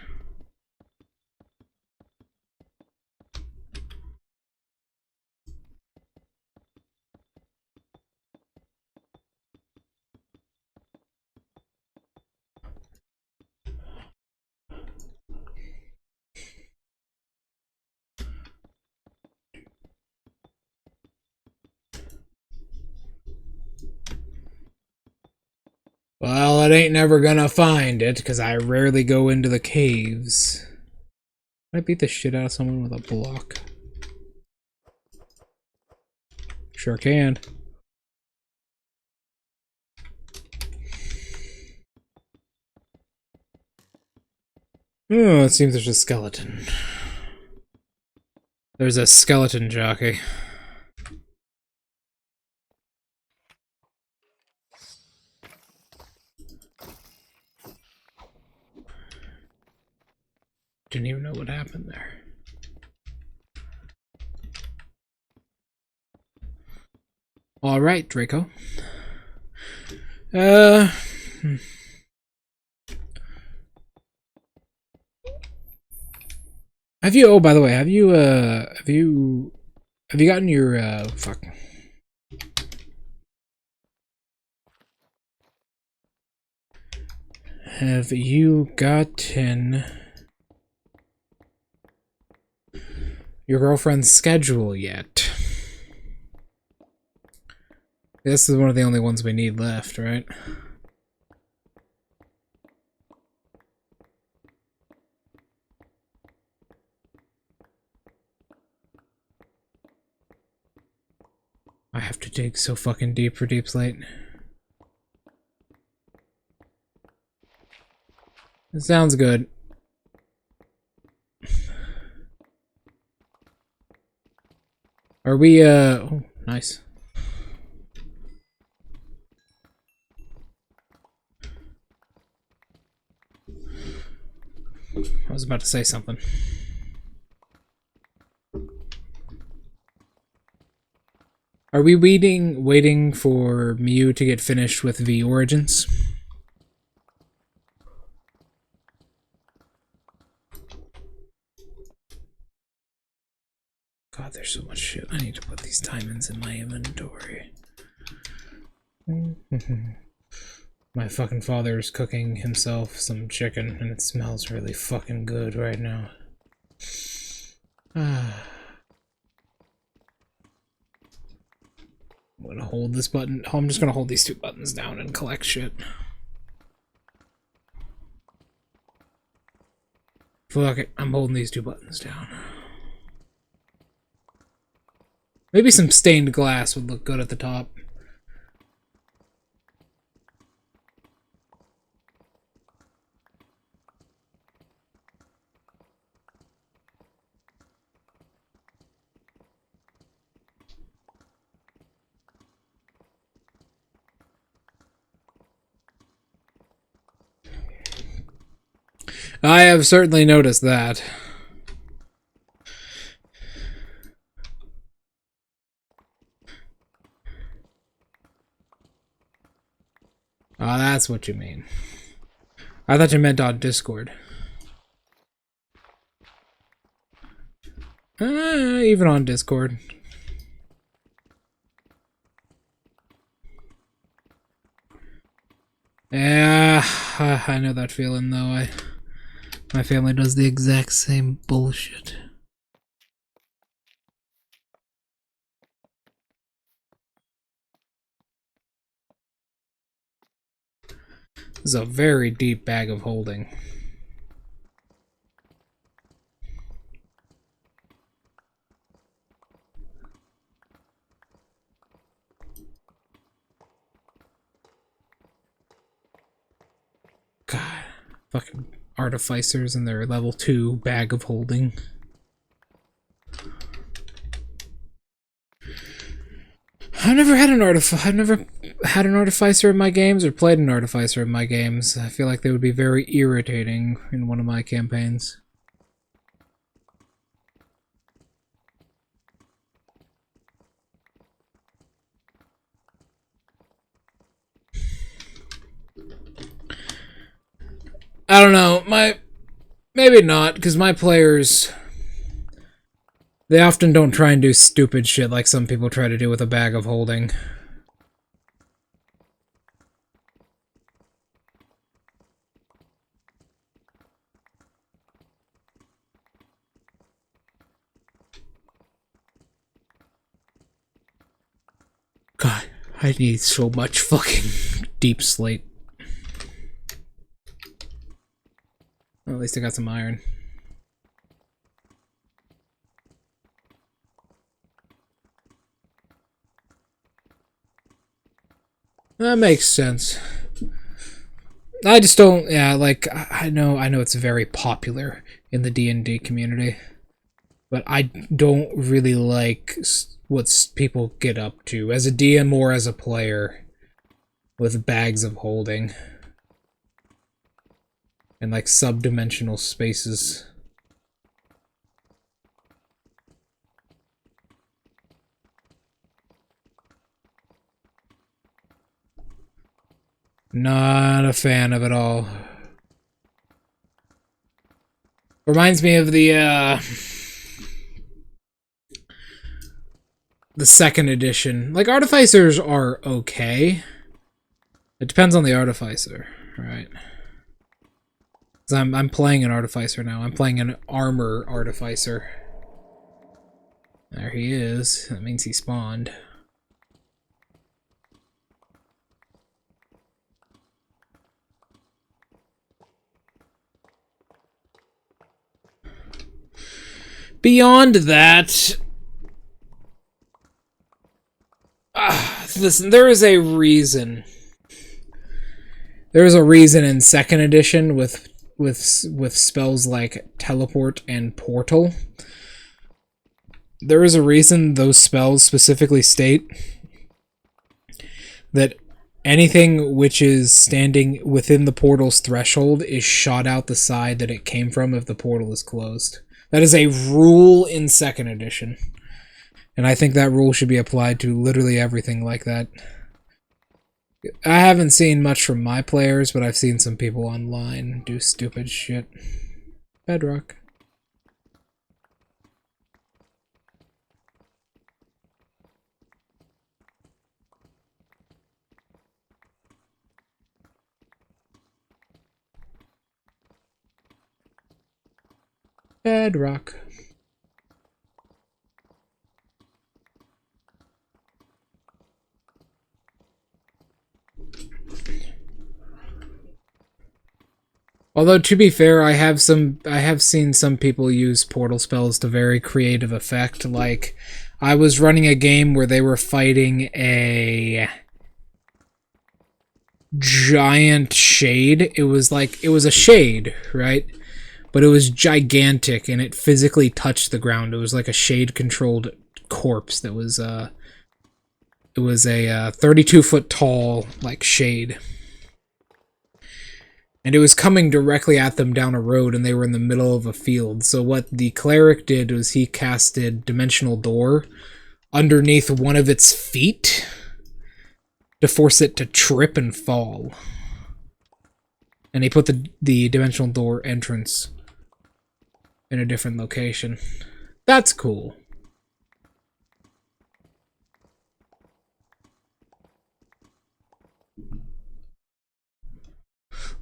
[SPEAKER 1] Well, it ain't never gonna find it, because I rarely go into the caves. Can I beat the shit out of someone with a block? Sure can. Oh, it seems there's a skeleton. There's a skeleton jockey. Didn't even know what happened there. Alright, Draco. Have you, oh, by the way, have you gotten your, fuck. Have you gotten your girlfriend's schedule yet? This is one of the only ones we need left, right? I have to dig so fucking deep for Deep Slate. It sounds good. Are we, oh, nice. I was about to say something. Are we waiting for Miu to get finished with V Origins? God, there's so much shit. I need to put these diamonds in my inventory. My fucking father is cooking himself some chicken, and it smells really fucking good right now. I'm gonna hold this button. Oh, I'm just gonna hold these two buttons down and collect shit. Fuck it, I'm holding these two buttons down. Maybe some stained glass would look good at the top. I have certainly noticed that. Oh, that's what you mean. I thought you meant on Discord. Even on Discord. Yeah, I know that feeling though. My family does the exact same bullshit. This is a very deep bag of holding. God, fucking artificers and their level 2 bag of holding. I've never had an artificer in my games or played an artificer in my games. I feel like they would be very irritating in one of my campaigns. I don't know, maybe not, because my players, they often don't try and do stupid shit like some people try to do with a bag of holding. God, I need so much fucking deep slate. Well, at least I got some iron. That makes sense. I just don't, yeah, like, I know it's very popular in the D&D community, but I don't really like what people get up to as a DM or as a player with bags of holding and like sub-dimensional spaces. Not a fan of it all. Reminds me of the second edition. Like, artificers are okay. It depends on the artificer, right? Because I'm playing an artificer now. I'm playing an armor artificer. There he is. That means he spawned. Beyond that, listen, there is a reason. There is a reason in second edition with spells like teleport and portal. There is a reason those spells specifically state that anything which is standing within the portal's threshold is shot out the side that it came from if the portal is closed. That is a rule in second edition. And I think that rule should be applied to literally everything like that. I haven't seen much from my players, but I've seen some people online do stupid shit. Bedrock. Bedrock. Although, to be fair, I have seen some people use portal spells to very creative effect. Like, I was running a game where they were fighting a giant shade. It was a shade, right? But it was gigantic, and it physically touched the ground. It was like a shade-controlled corpse that was, it was a 32-foot tall, like, shade. And it was coming directly at them down a road, and they were in the middle of a field. So what the cleric did was he casted Dimensional Door underneath one of its feet to force it to trip and fall. And he put the Dimensional Door entrance in a different location. That's cool.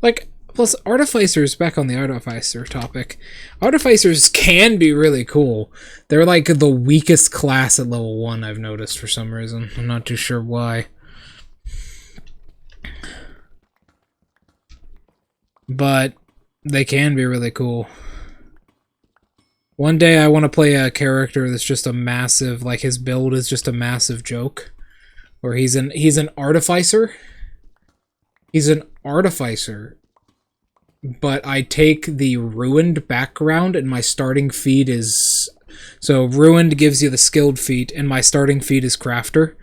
[SPEAKER 1] Like, plus, Artificers, back on the Artificer topic, Artificers can be really cool. They're like the weakest class at level 1, I've noticed for some reason. I'm not too sure why. But they can be really cool. One day I want to play a character that's just a massive, like his build is just a massive joke. Where he's an Artificer. He's an Artificer, but I take the Ruined background and my starting feat is... So Ruined gives you the skilled feat and my starting feat is Crafter.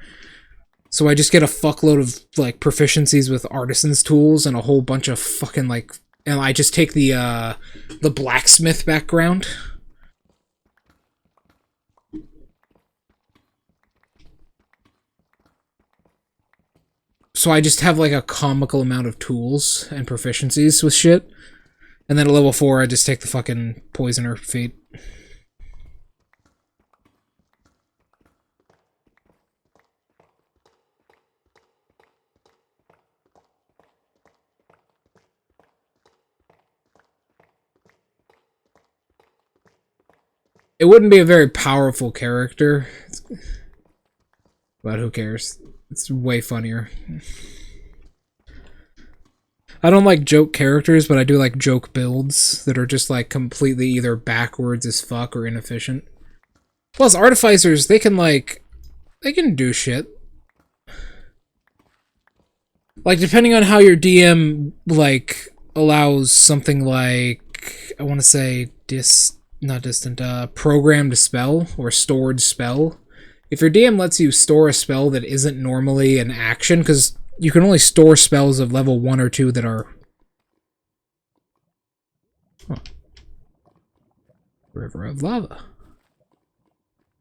[SPEAKER 1] So I just get a fuckload of like proficiencies with Artisan's tools and a whole bunch of fucking like... And I just take the Blacksmith background. So I just have like a comical amount of tools and proficiencies with shit. And then at level 4, I just take the fucking Poisoner feat. It wouldn't be a very powerful character. But who cares? It's way funnier. I don't like joke characters, but I do like joke builds that are just like completely either backwards as fuck or inefficient. Plus, Artificers, they can do shit. Like, depending on how your DM, like, allows something like, I want to say, programmed spell, or stored spell. If your DM lets you store a spell that isn't normally an action, because you can only store spells of level 1 or 2 that are... Huh. River of Lava.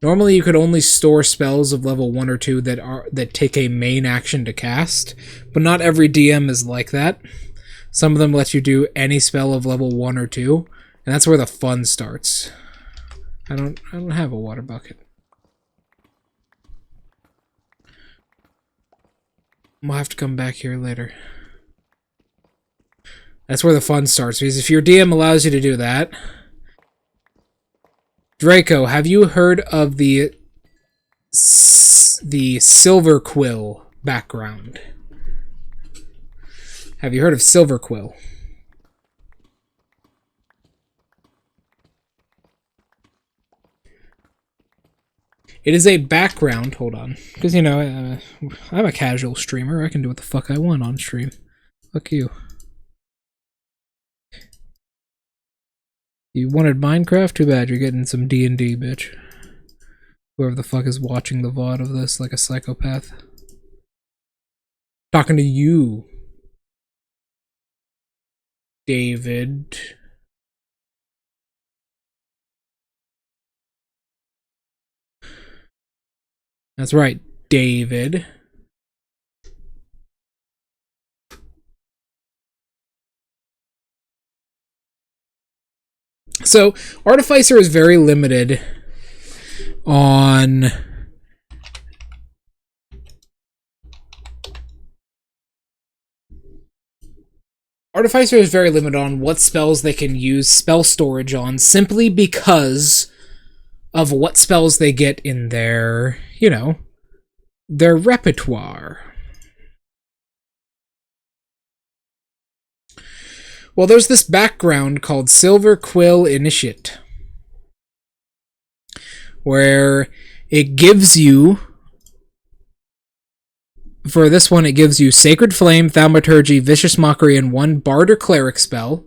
[SPEAKER 1] Normally you could only store spells of level 1 or 2 that take a main action to cast, but not every DM is like that. Some of them let you do any spell of level 1 or 2, and that's where the fun starts. I don't have a water bucket. We'll have to come back here later. That's where the fun starts, because if your DM allows you to do that... Draco, have you heard of the Silver Quill background? Have you heard of Silver Quill? It is a background, hold on, because, you know, I'm a casual streamer, I can do what the fuck I want on stream. Fuck you. You wanted Minecraft? Too bad, you're getting some D&D, bitch. Whoever the fuck is watching the VOD of this like a psychopath. Talking to you, David. That's right, David. So, Artificer is very limited on... Artificer is very limited on what spells they can use spell storage on, simply because of what spells they get in their, you know, their repertoire. Well, there's this background called Silver Quill Initiate, where it gives you, for this one, it gives you Sacred Flame, Thaumaturgy, Vicious Mockery, and 1 Bard or Cleric spell.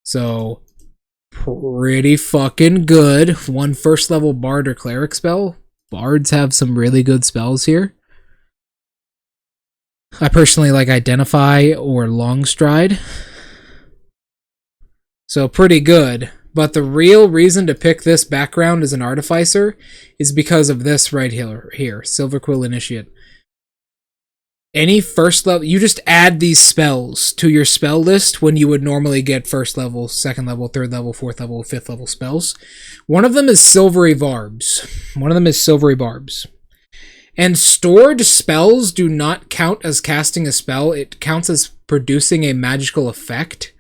[SPEAKER 1] So, pretty fucking good. 1 first level Bard or Cleric spell. Bards have some really good spells here. I personally like Identify or Long Stride. So pretty good. But the real reason to pick this background as an artificer is because of this right here, Silver Quill Initiate. Any first level, you just add these spells to your spell list when you would normally get first level, second level, third level, fourth level, fifth level spells. One of them is Silvery Barbs. And stored spells do not count as casting a spell. It counts as producing a magical effect.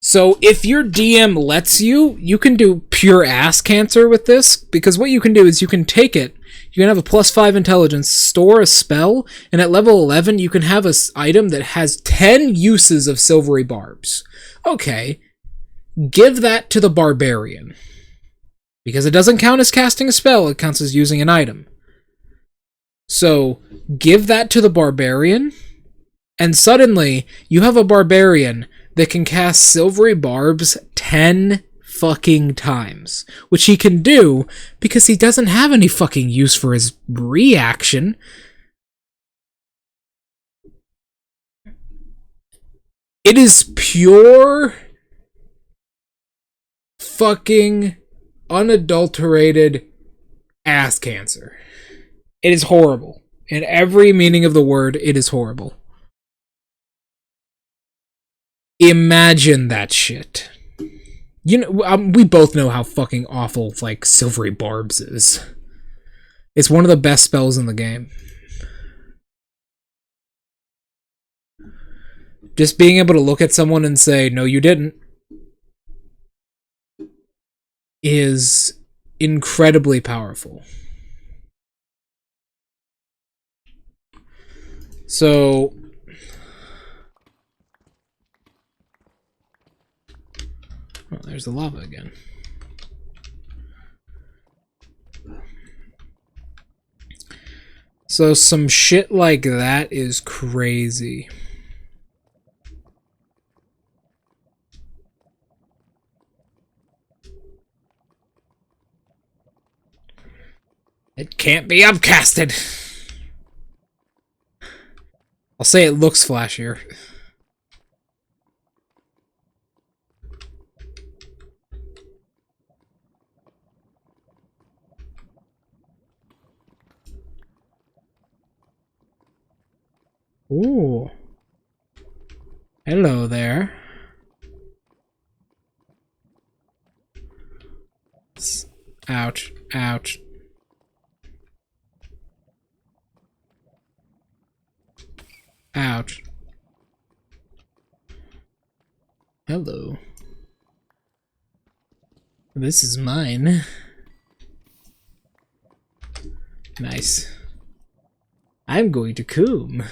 [SPEAKER 1] So if your DM lets you, you can do pure ass cancer with this, because what you can do is you can take it, you can have a +5 intelligence, store a spell, and at level 11 you can have an item that has 10 uses of Silvery Barbs. Okay, give that to the Barbarian. Because it doesn't count as casting a spell, it counts as using an item. So, give that to the Barbarian, and suddenly you have a Barbarian that can cast Silvery Barbs 10 fucking times. Which he can do because he doesn't have any fucking use for his reaction. It is pure fucking unadulterated ass cancer. It is horrible. In every meaning of the word, it is horrible. Imagine that shit. You know, we both know how fucking awful, like, Silvery Barbs is. It's one of the best spells in the game. Just being able to look at someone and say, no, you didn't, is incredibly powerful. So... oh, there's the lava again. So some shit like that is crazy. It can't be upcasted. I'll say it looks flashier. Ooh. Hello there. Ouch. Ouch. Ouch. Hello. This is mine. Nice. I'm going to comb.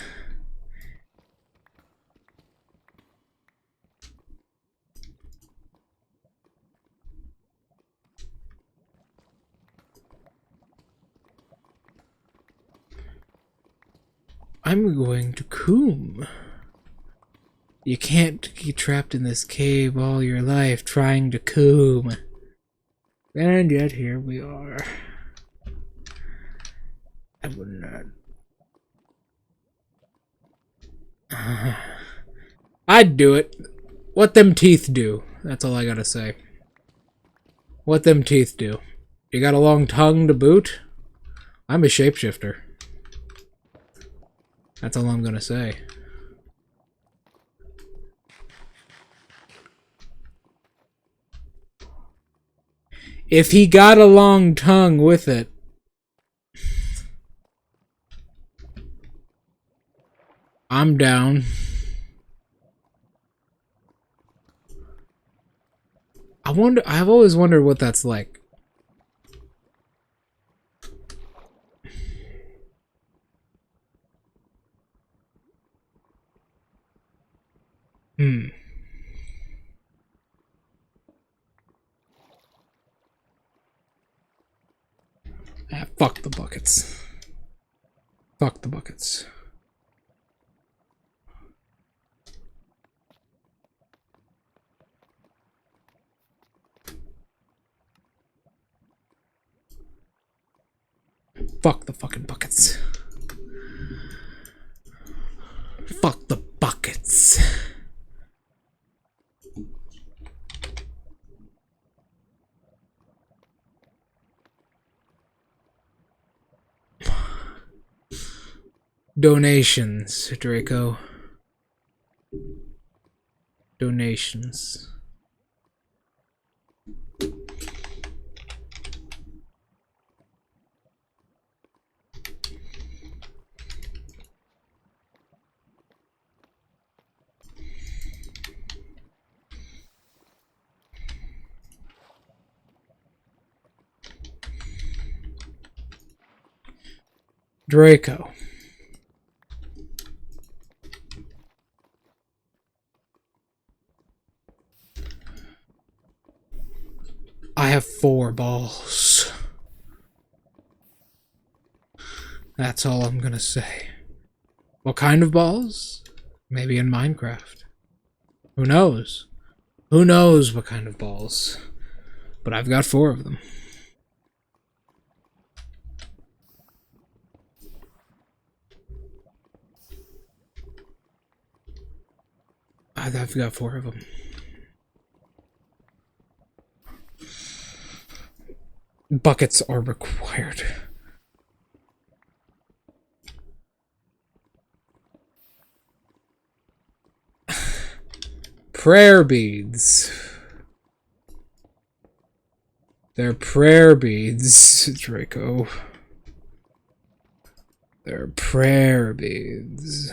[SPEAKER 1] I'm going to coom. You can't get trapped in this cave all your life trying to coom. And yet here we are. I would not. I'd do it. What them teeth do. That's all I gotta say. What them teeth do. You got a long tongue to boot? I'm a shapeshifter. That's all I'm gonna say. If he got a long tongue with it. I'm down. I've always wondered what that's like. Ah, fuck the buckets. Fuck the buckets. Fuck the fucking buckets. Fuck the buckets. Donations, Draco. Donations. Draco. I have 4 balls. That's all I'm gonna say. What kind of balls? Maybe in Minecraft. Who knows? Who knows what kind of balls? But I've got 4 of them. I've got 4 of them. Buckets are required. Prayer beads. They're prayer beads, Draco. They're prayer beads.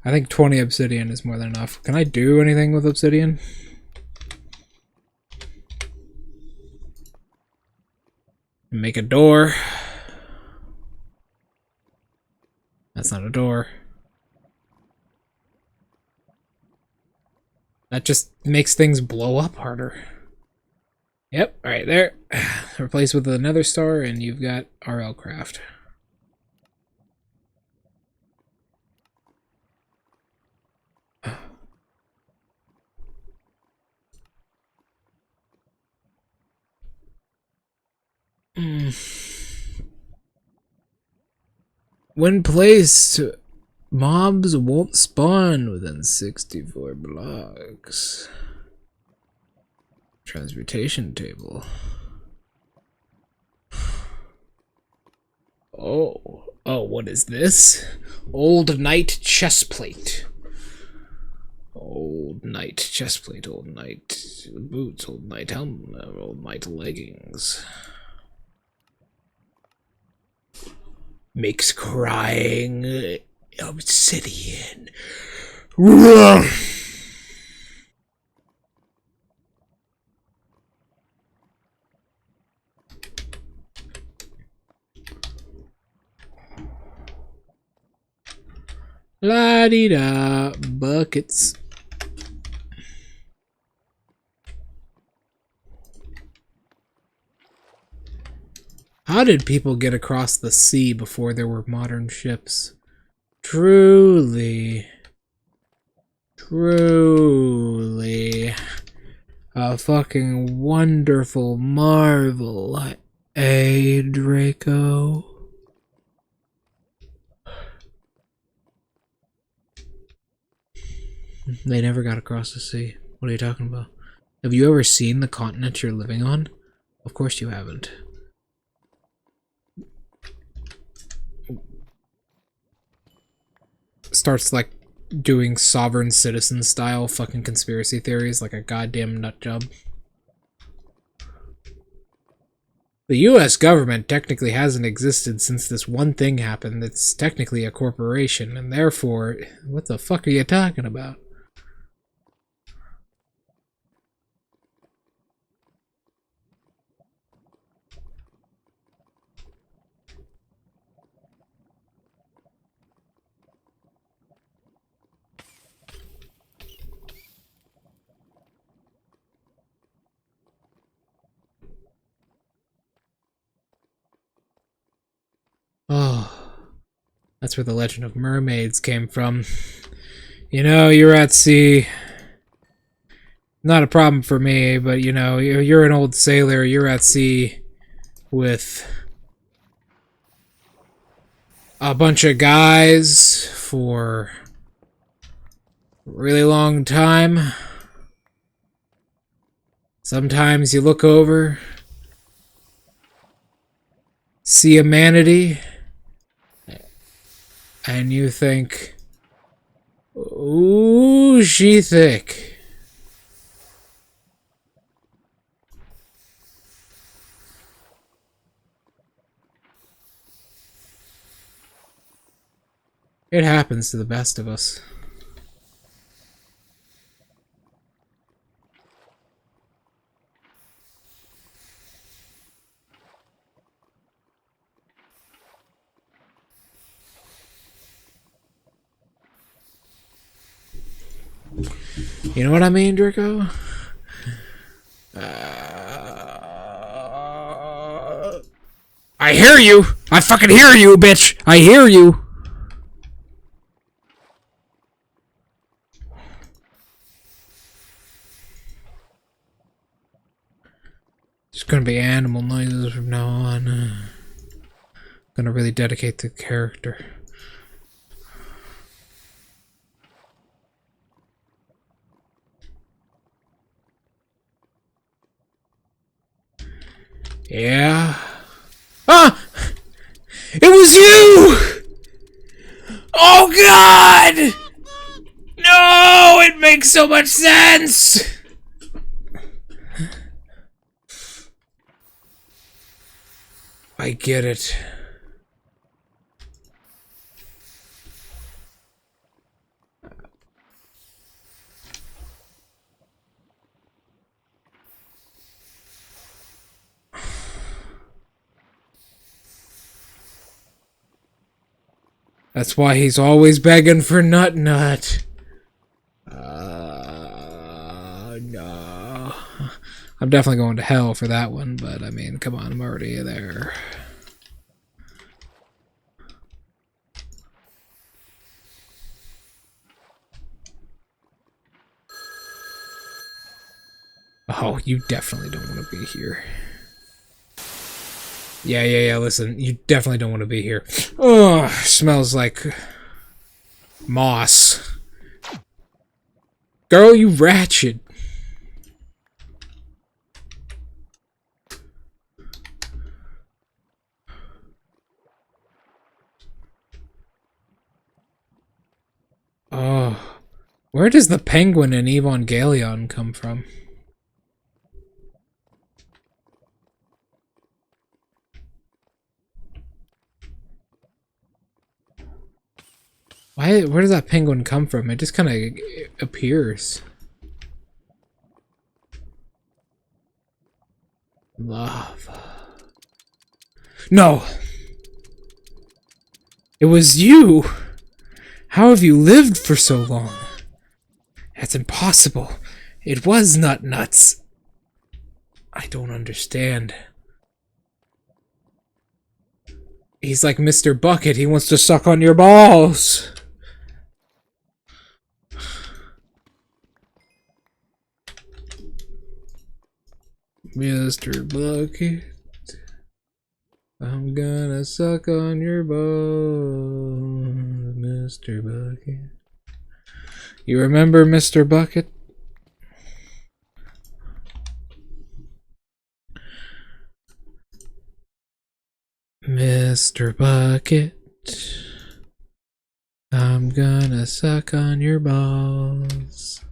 [SPEAKER 1] I think 20 obsidian is more than enough. Can I do anything with obsidian? Make a door. That's not a door. That just makes things blow up harder. Yep, right there. Replace with the nether star and you've got RL craft. When placed, mobs won't spawn within 64 blocks. Transmutation table. Oh, what is this? Old knight chestplate. Old knight chestplate, old knight boots, old knight helmet, old knight leggings. Makes crying obsidian. La-dee-da, buckets. How did people get across the sea before there were modern ships? Truly a fucking wonderful marvel, eh, Draco? They never got across the sea. What are you talking about? Have you ever seen the continent you're living on? Of course you haven't. Starts like doing sovereign citizen style fucking conspiracy theories like a goddamn nut job. The US government technically hasn't existed since this one thing happened. It's technically a corporation, and therefore, what the fuck are you talking about? Oh, that's where the legend of mermaids came from. You know, you're at sea. Not a problem for me, but you know, you're an old sailor, you're at sea with a bunch of guys for a really long time. Sometimes you look over, see a manatee, And you think, ooh, she thick. It happens to the best of us. You know what I mean, Draco? I hear you! I fucking hear you, bitch! I hear you! It's gonna be animal noises from now on. Gonna really dedicate the character. Yeah. Ah! It was you! Oh god! No! It makes so much sense! I get it. That's why he's always begging for Nut. No. I'm definitely going to hell for that one, but I mean, come on, I'm already there. Oh, you definitely don't want to be here. Yeah, listen, you definitely don't want to be here. Oh, smells like moss. Girl, you ratchet. Oh, where does the penguin in Evangelion come from? Where does that penguin come from? It just kind of appears. Love. No! It was you! How have you lived for so long? That's impossible. It was nuts. I don't understand. He's like Mr. Bucket. He wants to suck on your balls. Mr. Bucket, I'm gonna suck on your balls, Mr. Bucket. You remember Mr. Bucket? Mr. Bucket, I'm gonna suck on your balls,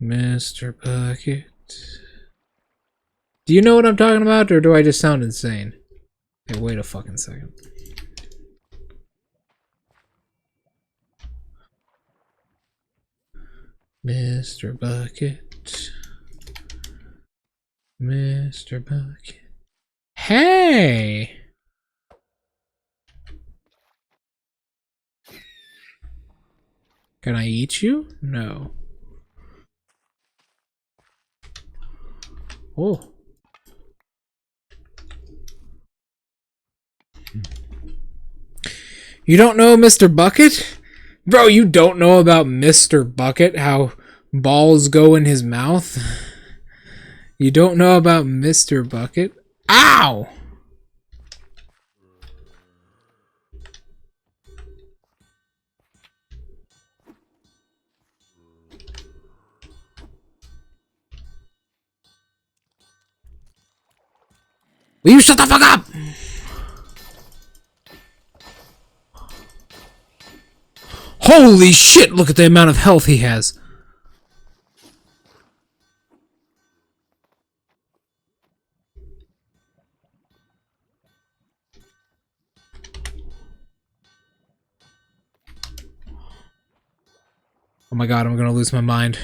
[SPEAKER 1] Mr. Bucket. Do you know what I'm talking about, or do I just sound insane? Hey, wait a fucking second. Mr. Bucket. Mr. Bucket. Hey! Can I eat you? No. Oh. You don't know Mr. Bucket? Bro, you don't know about Mr. Bucket? How balls go in his mouth? You don't know about Mr. Bucket? Ow! Will you shut the fuck up? Holy shit, look at the amount of health he has. Oh my god, I'm gonna lose my mind.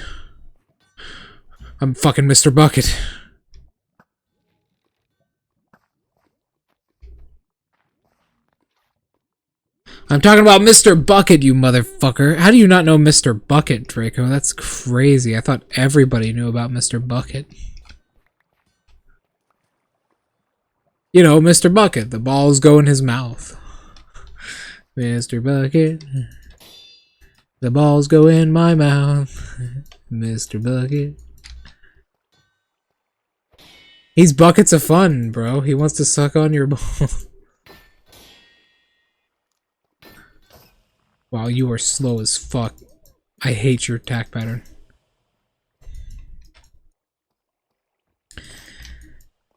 [SPEAKER 1] I'm fucking Mr. Bucket. I'm talking about Mr. Bucket, you motherfucker. How do you not know Mr. Bucket, Draco? That's crazy. I thought everybody knew about Mr. Bucket. You know, Mr. Bucket. The balls go in his mouth. Mr. Bucket. The balls go in my mouth. Mr. Bucket. He's buckets of fun, bro. He wants to suck on your balls. Wow, you are slow as fuck. I hate your attack pattern.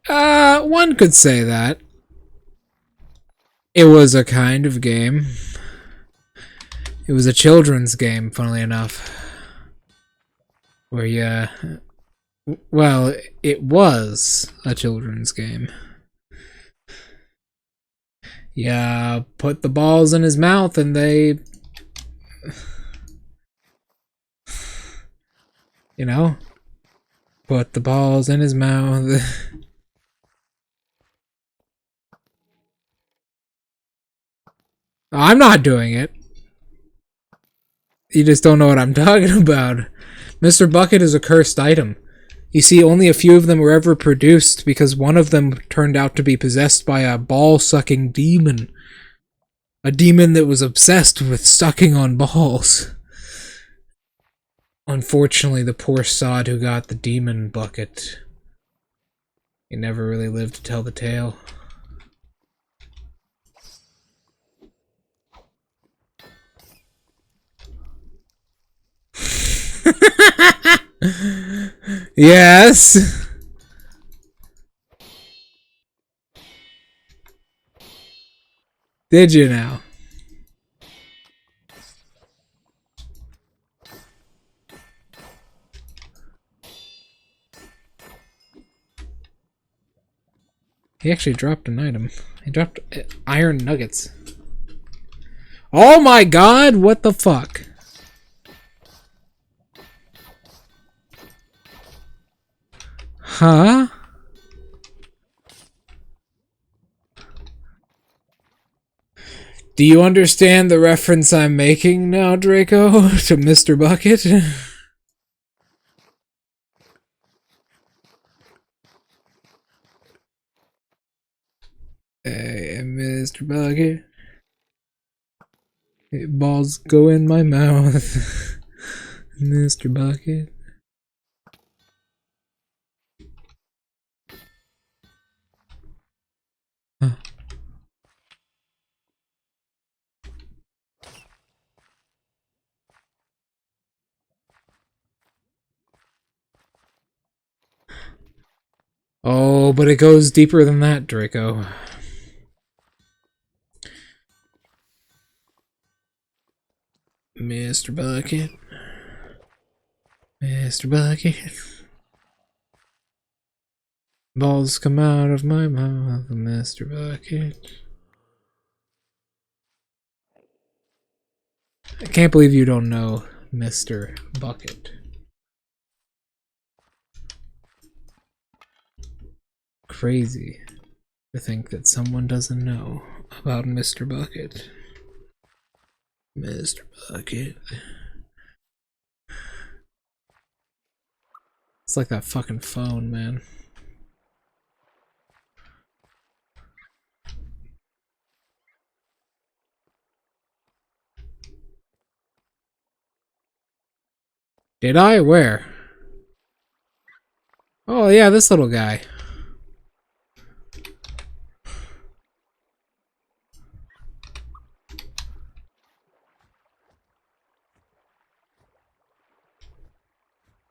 [SPEAKER 1] One could say that. It was a kind of game. It was a children's game, funnily enough. Where you... Well, it was a children's game. Yeah, put the balls in his mouth and they... You know? Put the balls in his mouth. I'm not doing it. You just don't know what I'm talking about. Mr. Bucket is a cursed item. You see, only a few of them were ever produced because one of them turned out to be possessed by a ball-sucking demon. A demon that was obsessed with sucking on balls. Unfortunately, the poor sod who got the demon bucket, he never really lived to tell the tale. Yes. Did you now? He actually dropped an item. He dropped iron nuggets. Oh my god, what the fuck? Huh? Do you understand the reference I'm making now, Draco, to Mr. Bucket? Hey, Mr. Bucket. Balls go in my mouth. Mr. Bucket. Huh. Oh, but it goes deeper than that, Draco. Mr. Bucket. Mr. Bucket. Balls come out of my mouth, Mr. Bucket. I can't believe you don't know Mr. Bucket. Crazy to think that someone doesn't know about Mr. Bucket. Mr. Bucket. It's like that fucking phone, man. Did I? Where? Oh yeah, this little guy.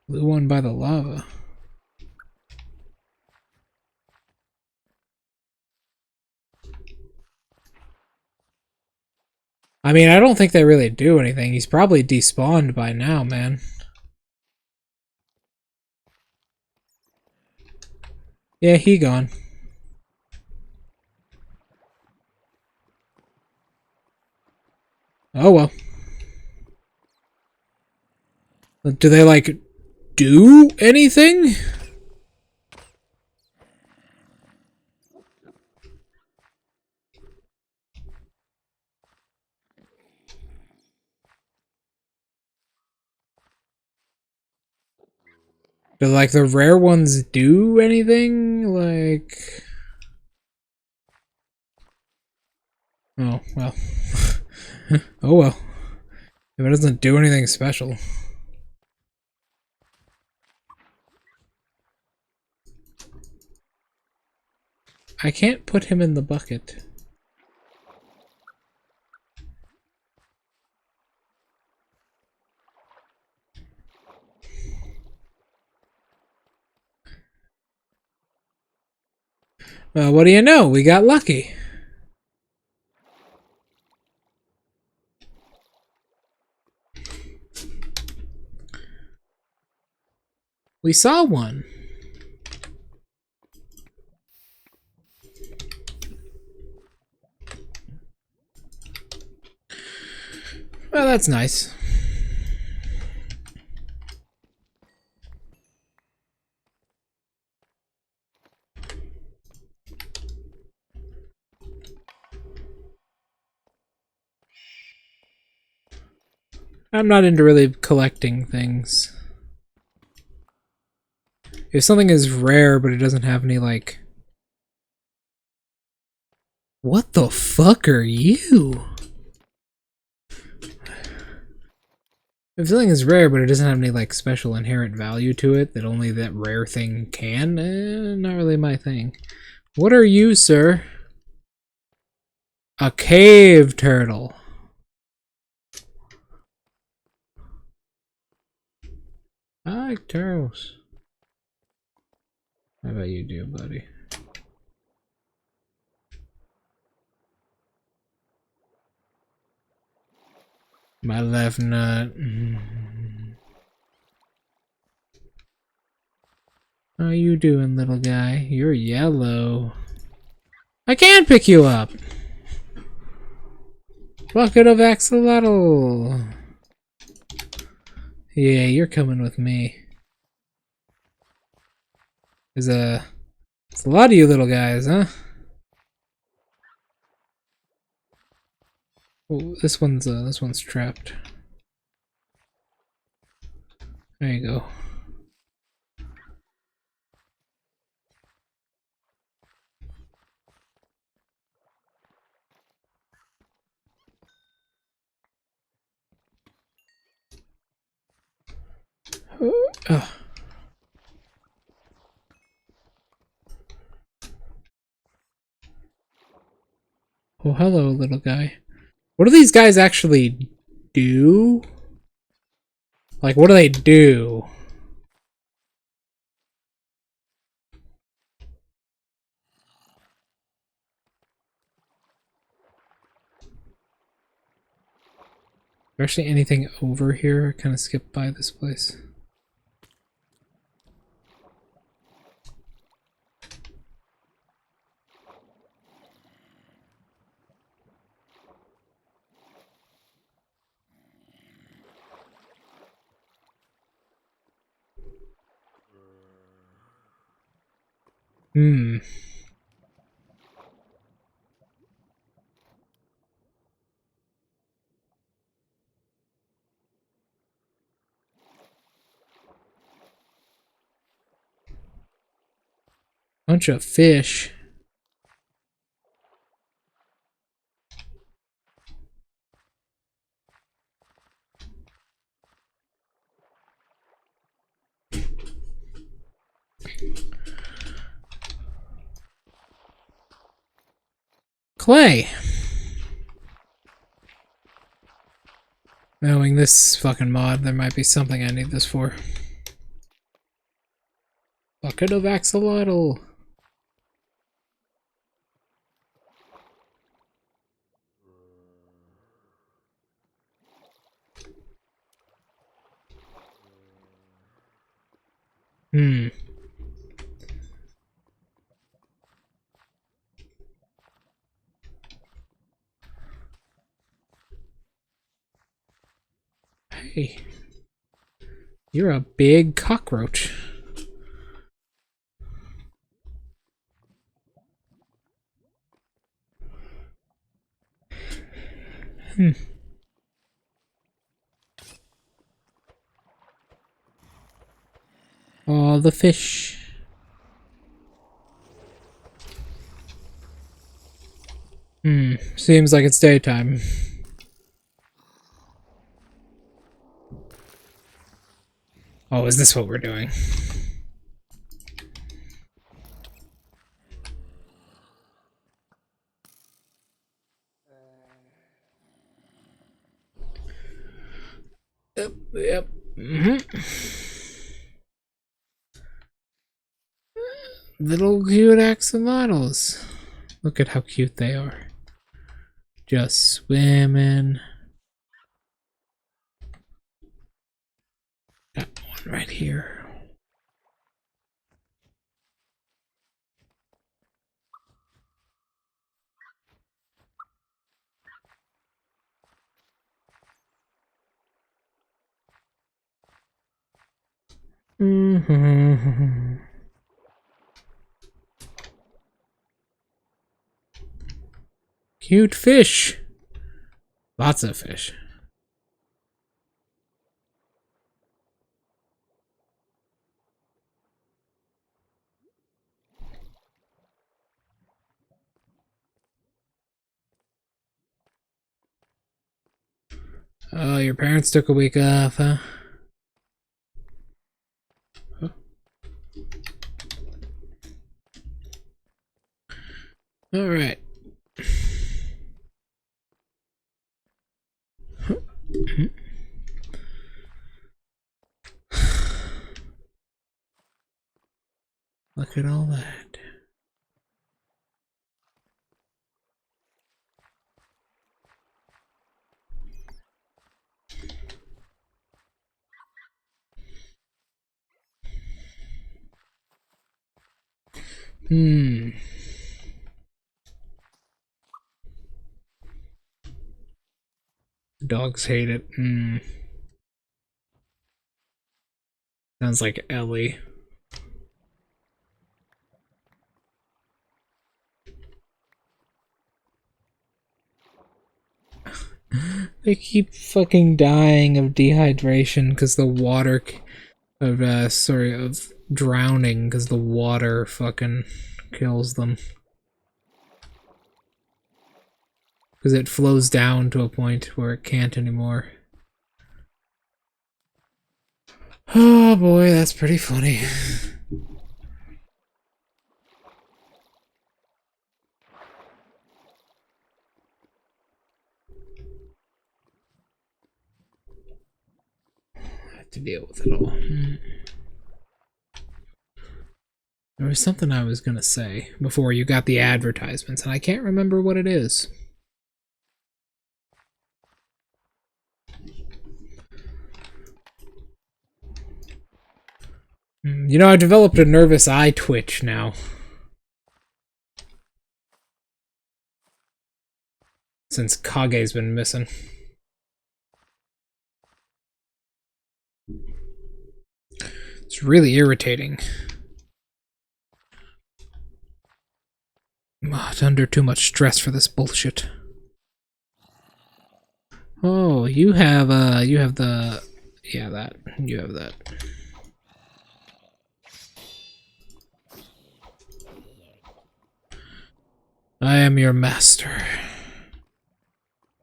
[SPEAKER 1] Blue one by the lava. I mean, I don't think they really do anything. He's probably despawned by now, man. Yeah, he gone. Oh well. Do they, like, do anything? Do, like, the rare ones do anything? Like... Oh, well. Oh well. If it doesn't do anything special. I can't put him in the bucket. Well, what do you know? We got lucky. We saw one. Well, that's nice. I'm not into really collecting things. If something is rare but it doesn't have any, like... What the fuck are you? If something is rare but it doesn't have any, like, special inherent value to it that only that rare thing can, not really my thing. What are you, sir? A cave turtle. I like turtles. How about you do, buddy? My left nut. How you doing, little guy? You're yellow. I can't pick you up! Bucket of axolotl! Yeah, you're coming with me. There's a lot of you little guys, huh? Oh, this one's trapped. There you go. Oh. Oh, hello, little guy. What do these guys actually do? Like, what do they do? Is there actually anything over here? I kind of skipped by this place. Hmm. Bunch of fish. Clay. Knowing this fucking mod, there might be something I need this for. Bucket of axolotl. Hmm. Hey. You're a big cockroach. Hmm. Oh, the fish. Hmm. Seems like it's daytime. Oh, is this what we're doing? Yep. Yep. Little cute axolotls. Look at how cute they are. Just swimming. Got one right here. Cute fish. Lots of fish. Oh, your parents took a week off, huh? All right. Look at all that. Hmm. Dogs hate it. Hmm. Sounds like Ellie. They keep fucking dying of dehydration because the water of drowning because the water fucking kills them. Because it flows down to a point where it can't anymore. Oh boy, that's pretty funny. I have to deal with it all. There was something I was gonna say before you got the advertisements, and I can't remember what it is. You know, I developed a nervous eye twitch now. Since Kage's been missing. It's really irritating. I'm under too much stress for this bullshit. Oh, you have the... Yeah, that. You have that. I am your master.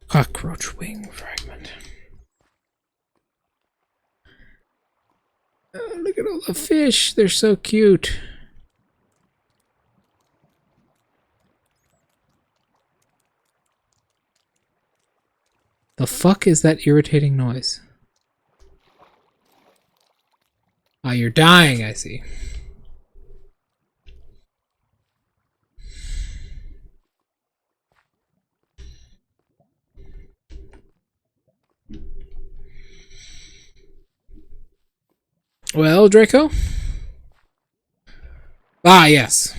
[SPEAKER 1] Cockroach wing fragment. Oh, look at all the fish. They're so cute. The fuck is that irritating noise? Ah, you're dying, I see. Well, Draco? Ah, yes.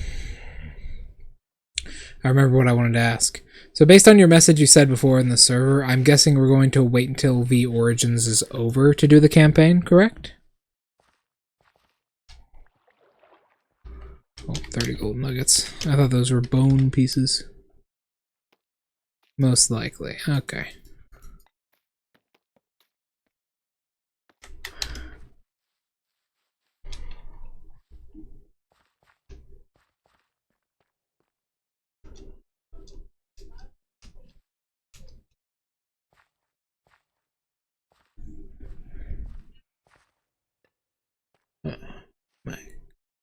[SPEAKER 1] I remember what I wanted to ask. So based on your message you said before in the server, I'm guessing we're going to wait until V Origins is over to do the campaign, correct? Oh, 30 gold nuggets. I thought those were bone pieces. Most likely. Okay.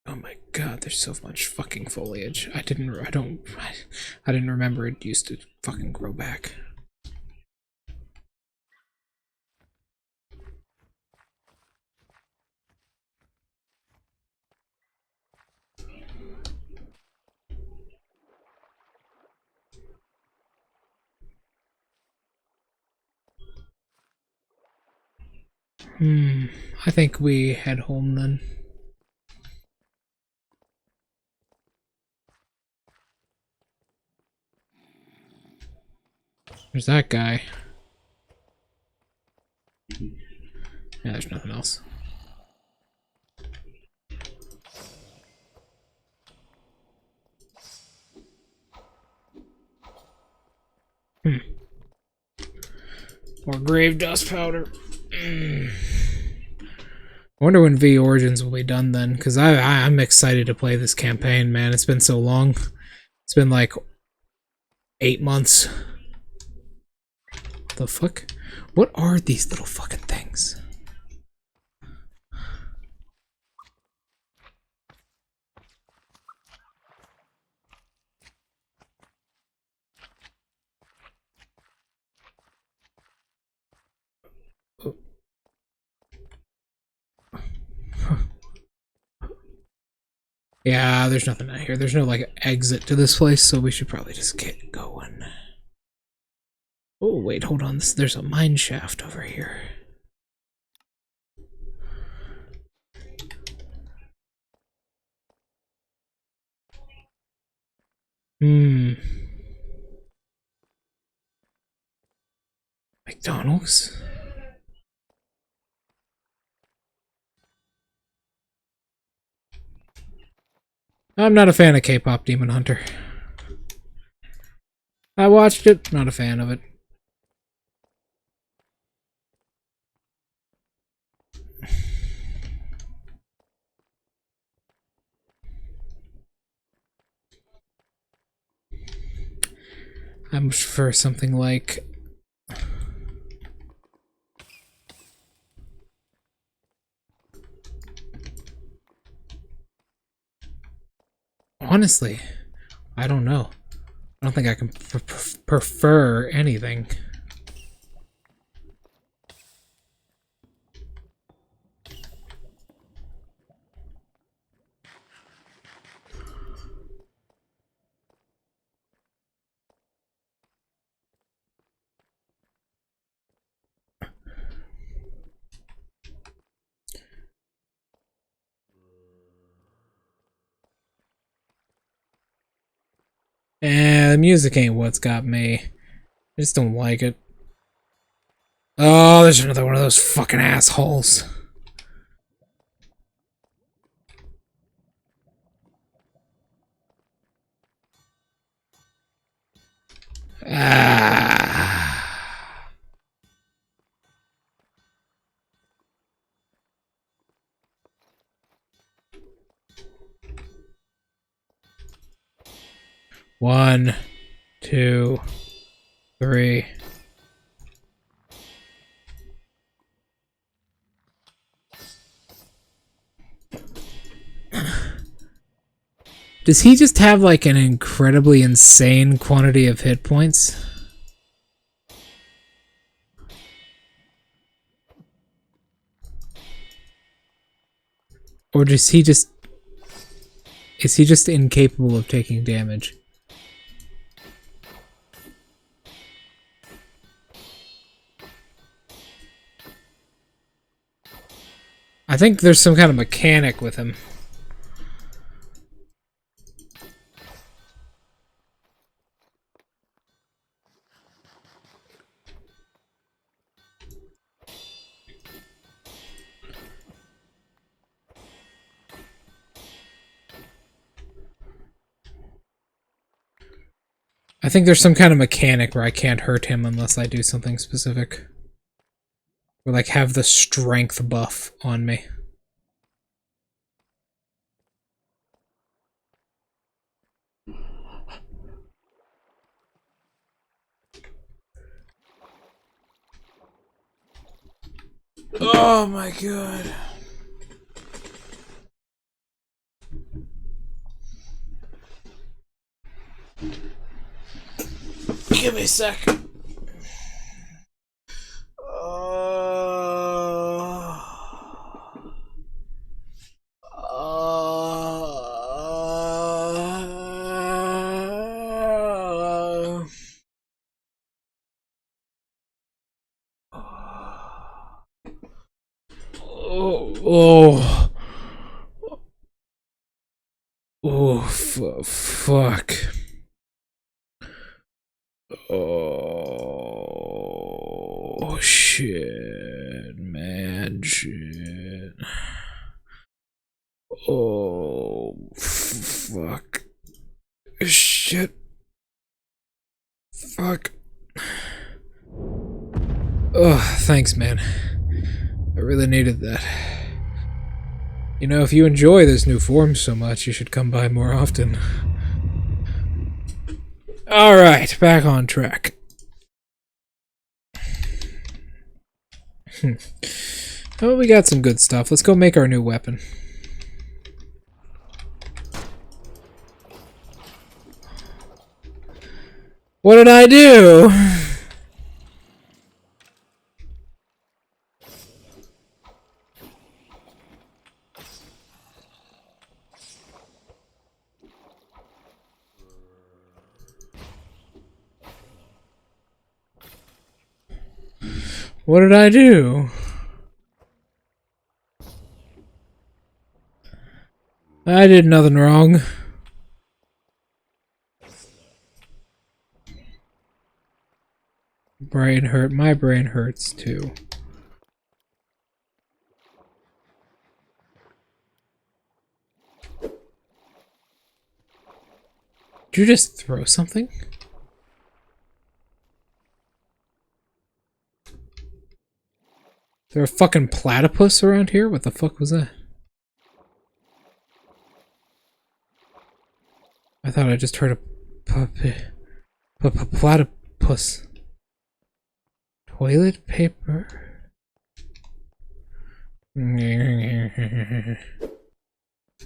[SPEAKER 1] Oh my god, there's so much fucking foliage. I didn't remember it used to fucking grow back. I think we head home then. There's that guy. Yeah, there's nothing else. More grave dust powder. I wonder when V Origins will be done then, because I'm excited to play this campaign, man. It's been so long. It's been like 8 months. The fuck? What are these little fucking things? Yeah, there's nothing out here. There's no, like, exit to this place, so we should probably just get going. Oh, wait, hold on. There's a mine shaft over here. McDonald's? I'm not a fan of K-pop Demon Hunter. I watched it, not a fan of it. I much prefer something like... Honestly, I don't know. I don't think I can prefer anything. The music ain't what's got me. I just don't like it. Oh, there's another one of those fucking assholes. Ah. One, two, three. Does he just have like an incredibly insane quantity of hit points? Or does he just... Is he just incapable of taking damage? I think there's some kind of mechanic with him. I think there's some kind of mechanic where I can't hurt him unless I do something specific. Or like have the strength buff on me. Oh my god. Give me a sec. Oh. Oh, fuck. Oh, shit, man, shit. Oh, fuck. Shit. Fuck. Oh, thanks, man. I really needed that. You know, if you enjoy this new form so much, you should come by more often. Alright, back on track. Oh, we got some good stuff. Let's go make our new weapon. What did I do? What did I do? I did nothing wrong. Brain hurt. My brain hurts too. Did you just throw something? Is there a fucking platypus around here? What the fuck was that? I thought I just heard a platypus. Toilet paper?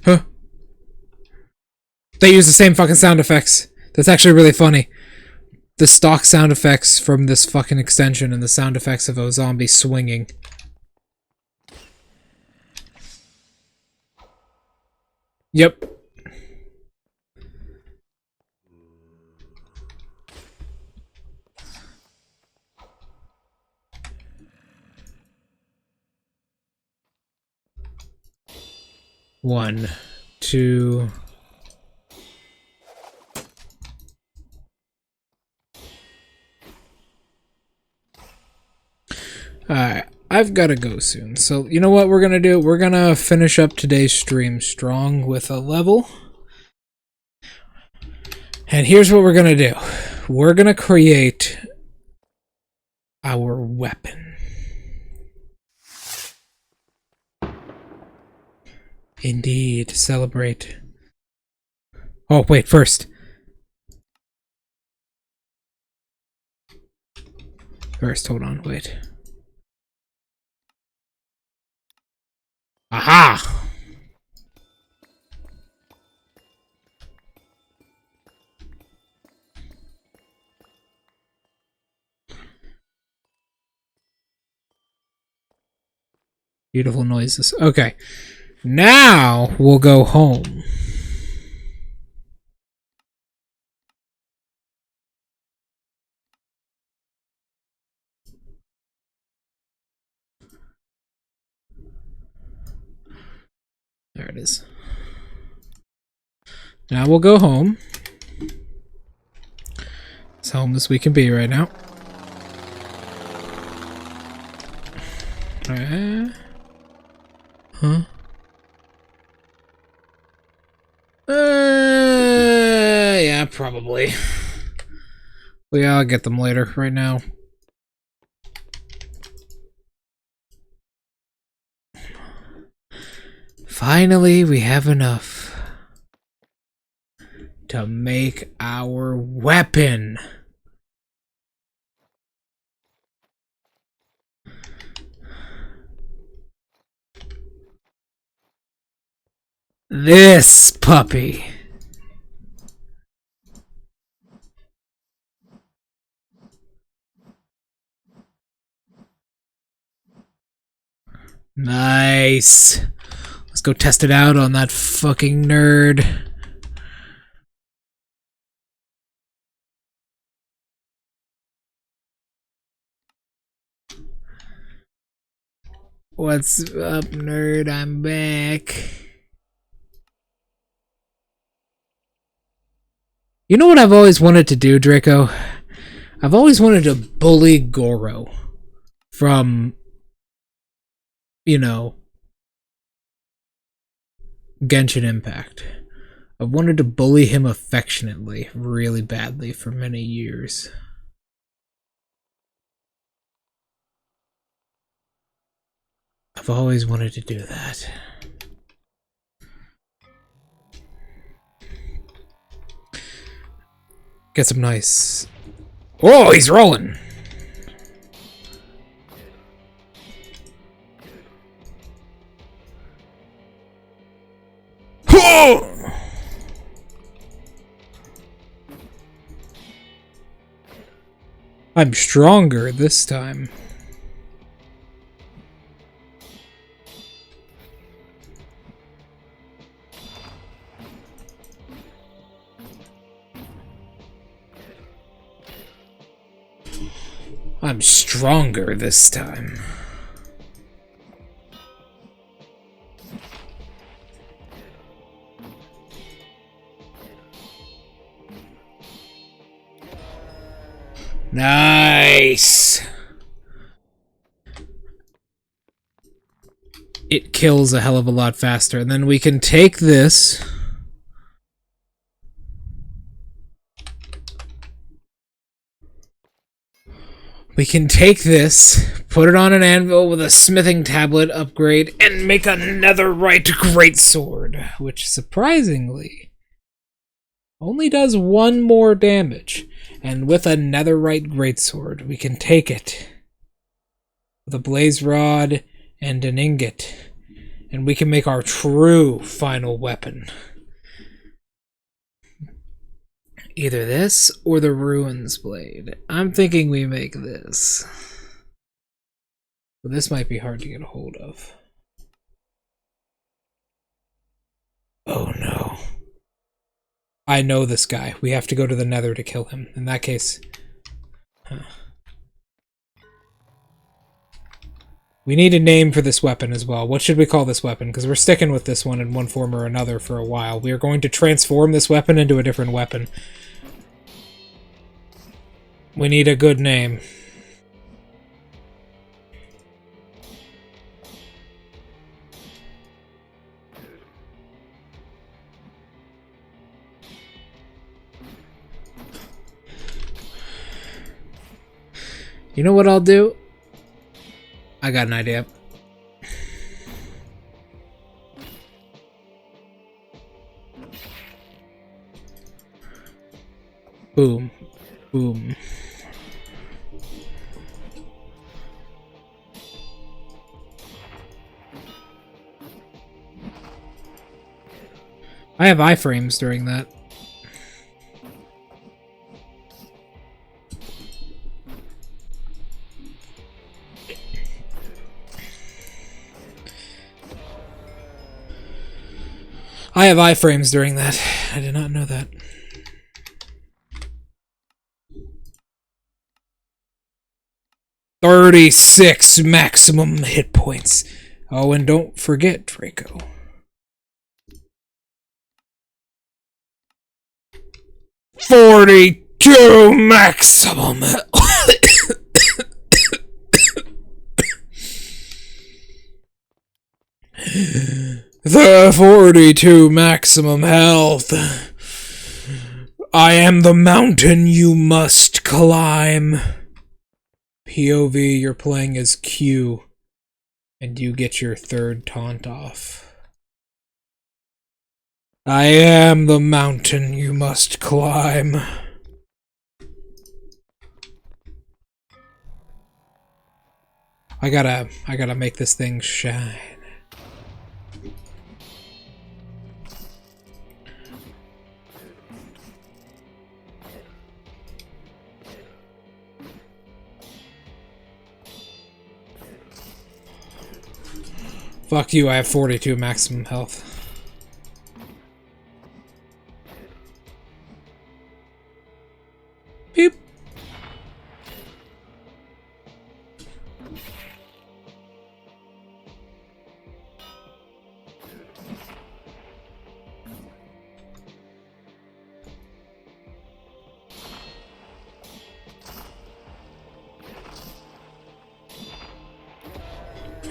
[SPEAKER 1] Huh? They use the same fucking sound effects. That's actually really funny. The stock sound effects from this fucking extension and the sound effects of a zombie swinging. Yep. One, two. Alright, I've gotta go soon. So, you know what we're gonna do? We're gonna finish up today's stream strong with a level. And here's what we're gonna do. We're gonna create our weapon. Indeed, celebrate. Oh, wait, first. Hold on, wait. Aha! Beautiful noises. Okay. Now we'll go home. There it is. Now we'll go home. As home as we can be right now. Huh? Yeah, probably. Well, yeah, I'll get them later. Right now. Finally, we have enough to make our weapon. This puppy. Nice. Let's go test it out on that fucking nerd. What's up, nerd? I'm back. You know what I've always wanted to do, Draco? I've always wanted to bully Goro from, you know, Genshin Impact. I've wanted to bully him affectionately, really badly, for many years. I've always wanted to do that. Get some nice... Oh, he's rolling! I'm stronger this time. I'm stronger this time. Nice! It kills a hell of a lot faster. And then we can take this... We can take this, put it on an anvil with a smithing tablet upgrade, and make a netherite greatsword, which surprisingly only does 1 more damage. And with a netherite greatsword, we can take it with a blaze rod and an ingot, and we can make our true final weapon. Either this or the Ruins Blade. I'm thinking we make this. But this might be hard to get a hold of. Oh no. I know this guy. We have to go to the Nether to kill him. In that case... Huh. We need a name for this weapon as well. What should we call this weapon? Because we're sticking with this one in one form or another for a while. We are going to transform this weapon into a different weapon. We need a good name. You know what I'll do? I got an idea. Boom. Boom. I have iframes during that. I have iframes during that. I did not know that. "36 maximum hit points." Oh, and don't forget, Draco. 42 maximum. The 42 maximum health. I am the mountain you must climb. POV, you're playing as Q, and you get your third taunt off. I am the mountain you must climb. I gotta make this thing shine. Fuck you, I have 42 maximum health. Beep.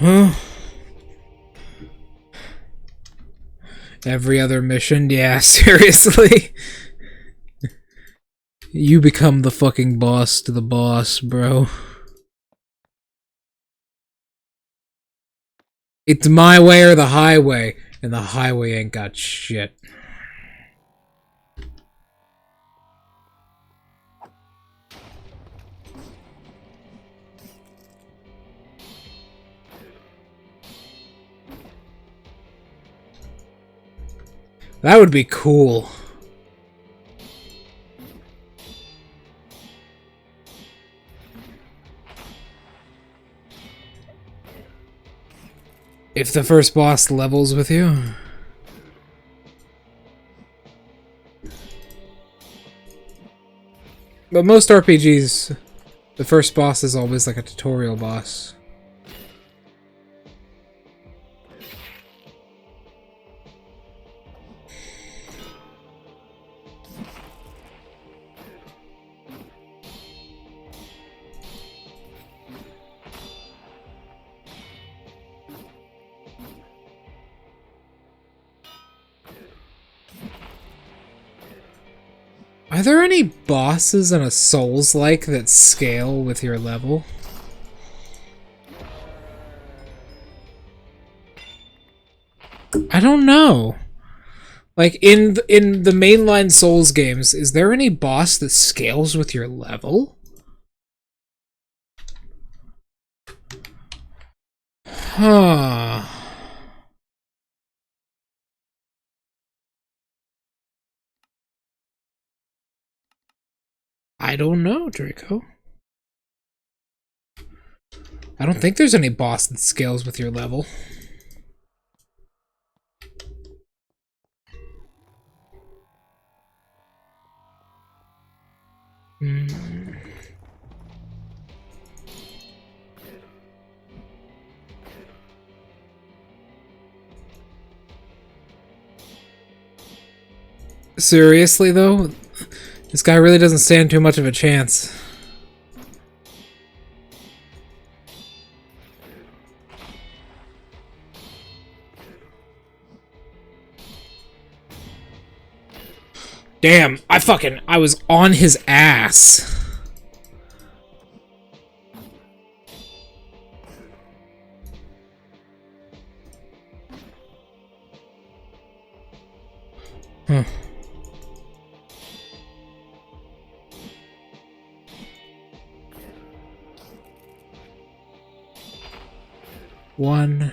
[SPEAKER 1] Huh? Every other mission? Yeah, seriously? You become the fucking boss to the boss, bro. It's my way or the highway, and the highway ain't got shit. That would be cool. If the first boss levels with you. But most RPGs, the first boss is always like a tutorial boss. Are there any bosses in a Souls-like that scale with your level? I don't know. Like, in the mainline Souls games, is there any boss that scales with your level? Huh. I don't know, Draco. I don't think there's any boss that scales with your level. Seriously, though? This guy really doesn't stand too much of a chance. Damn, I was on his ass. Huh. One.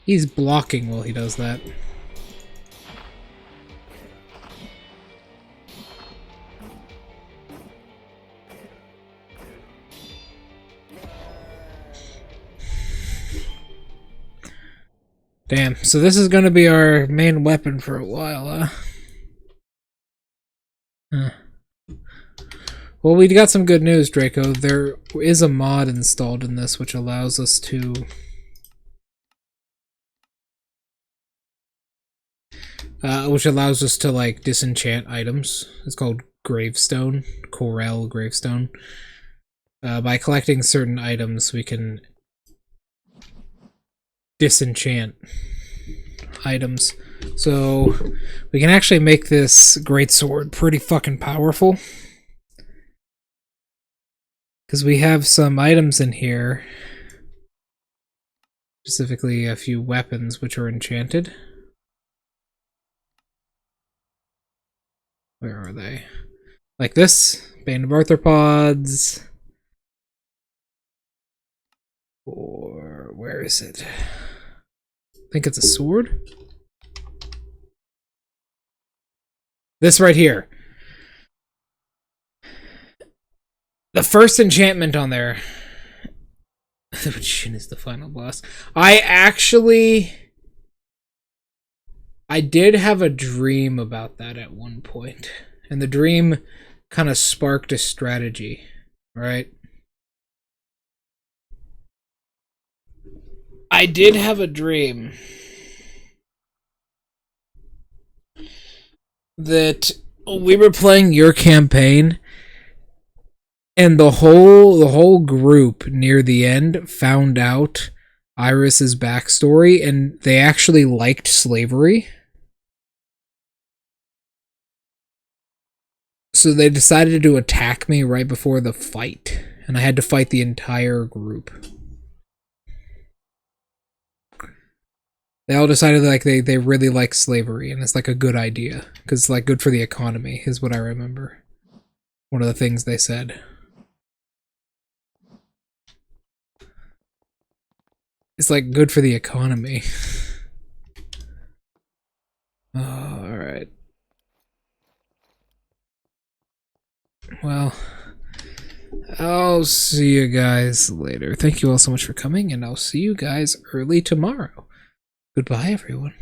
[SPEAKER 1] He's blocking while he does that. Damn, so this is gonna be our main weapon for a while, huh? Well, we got some good news, Draco. There is a mod installed in this which allows us to... like, disenchant items. It's called Gravestone. Corel Gravestone. By collecting certain items, we can disenchant items. So we can actually make this greatsword pretty fucking powerful. Because we have some items in here, specifically a few weapons which are enchanted. Where are they? Like this, Bane of Arthropods. Or where is it? I think it's a sword. This right here. The first enchantment on there. The magician is the final boss. I did have a dream about that at one point. And the dream kind of sparked a strategy, right? I did have a dream that we were playing your campaign, and the whole group near the end found out Iris's backstory, and they actually liked slavery. So they decided to attack me right before the fight, and I had to fight the entire group. They all decided like they really like slavery, and it's like a good idea because it's like good for the economy is what I remember. One of the things they said. It's like good for the economy. Oh, alright. Well, I'll see you guys later. Thank you all so much for coming, and I'll see you guys early tomorrow. Goodbye, everyone.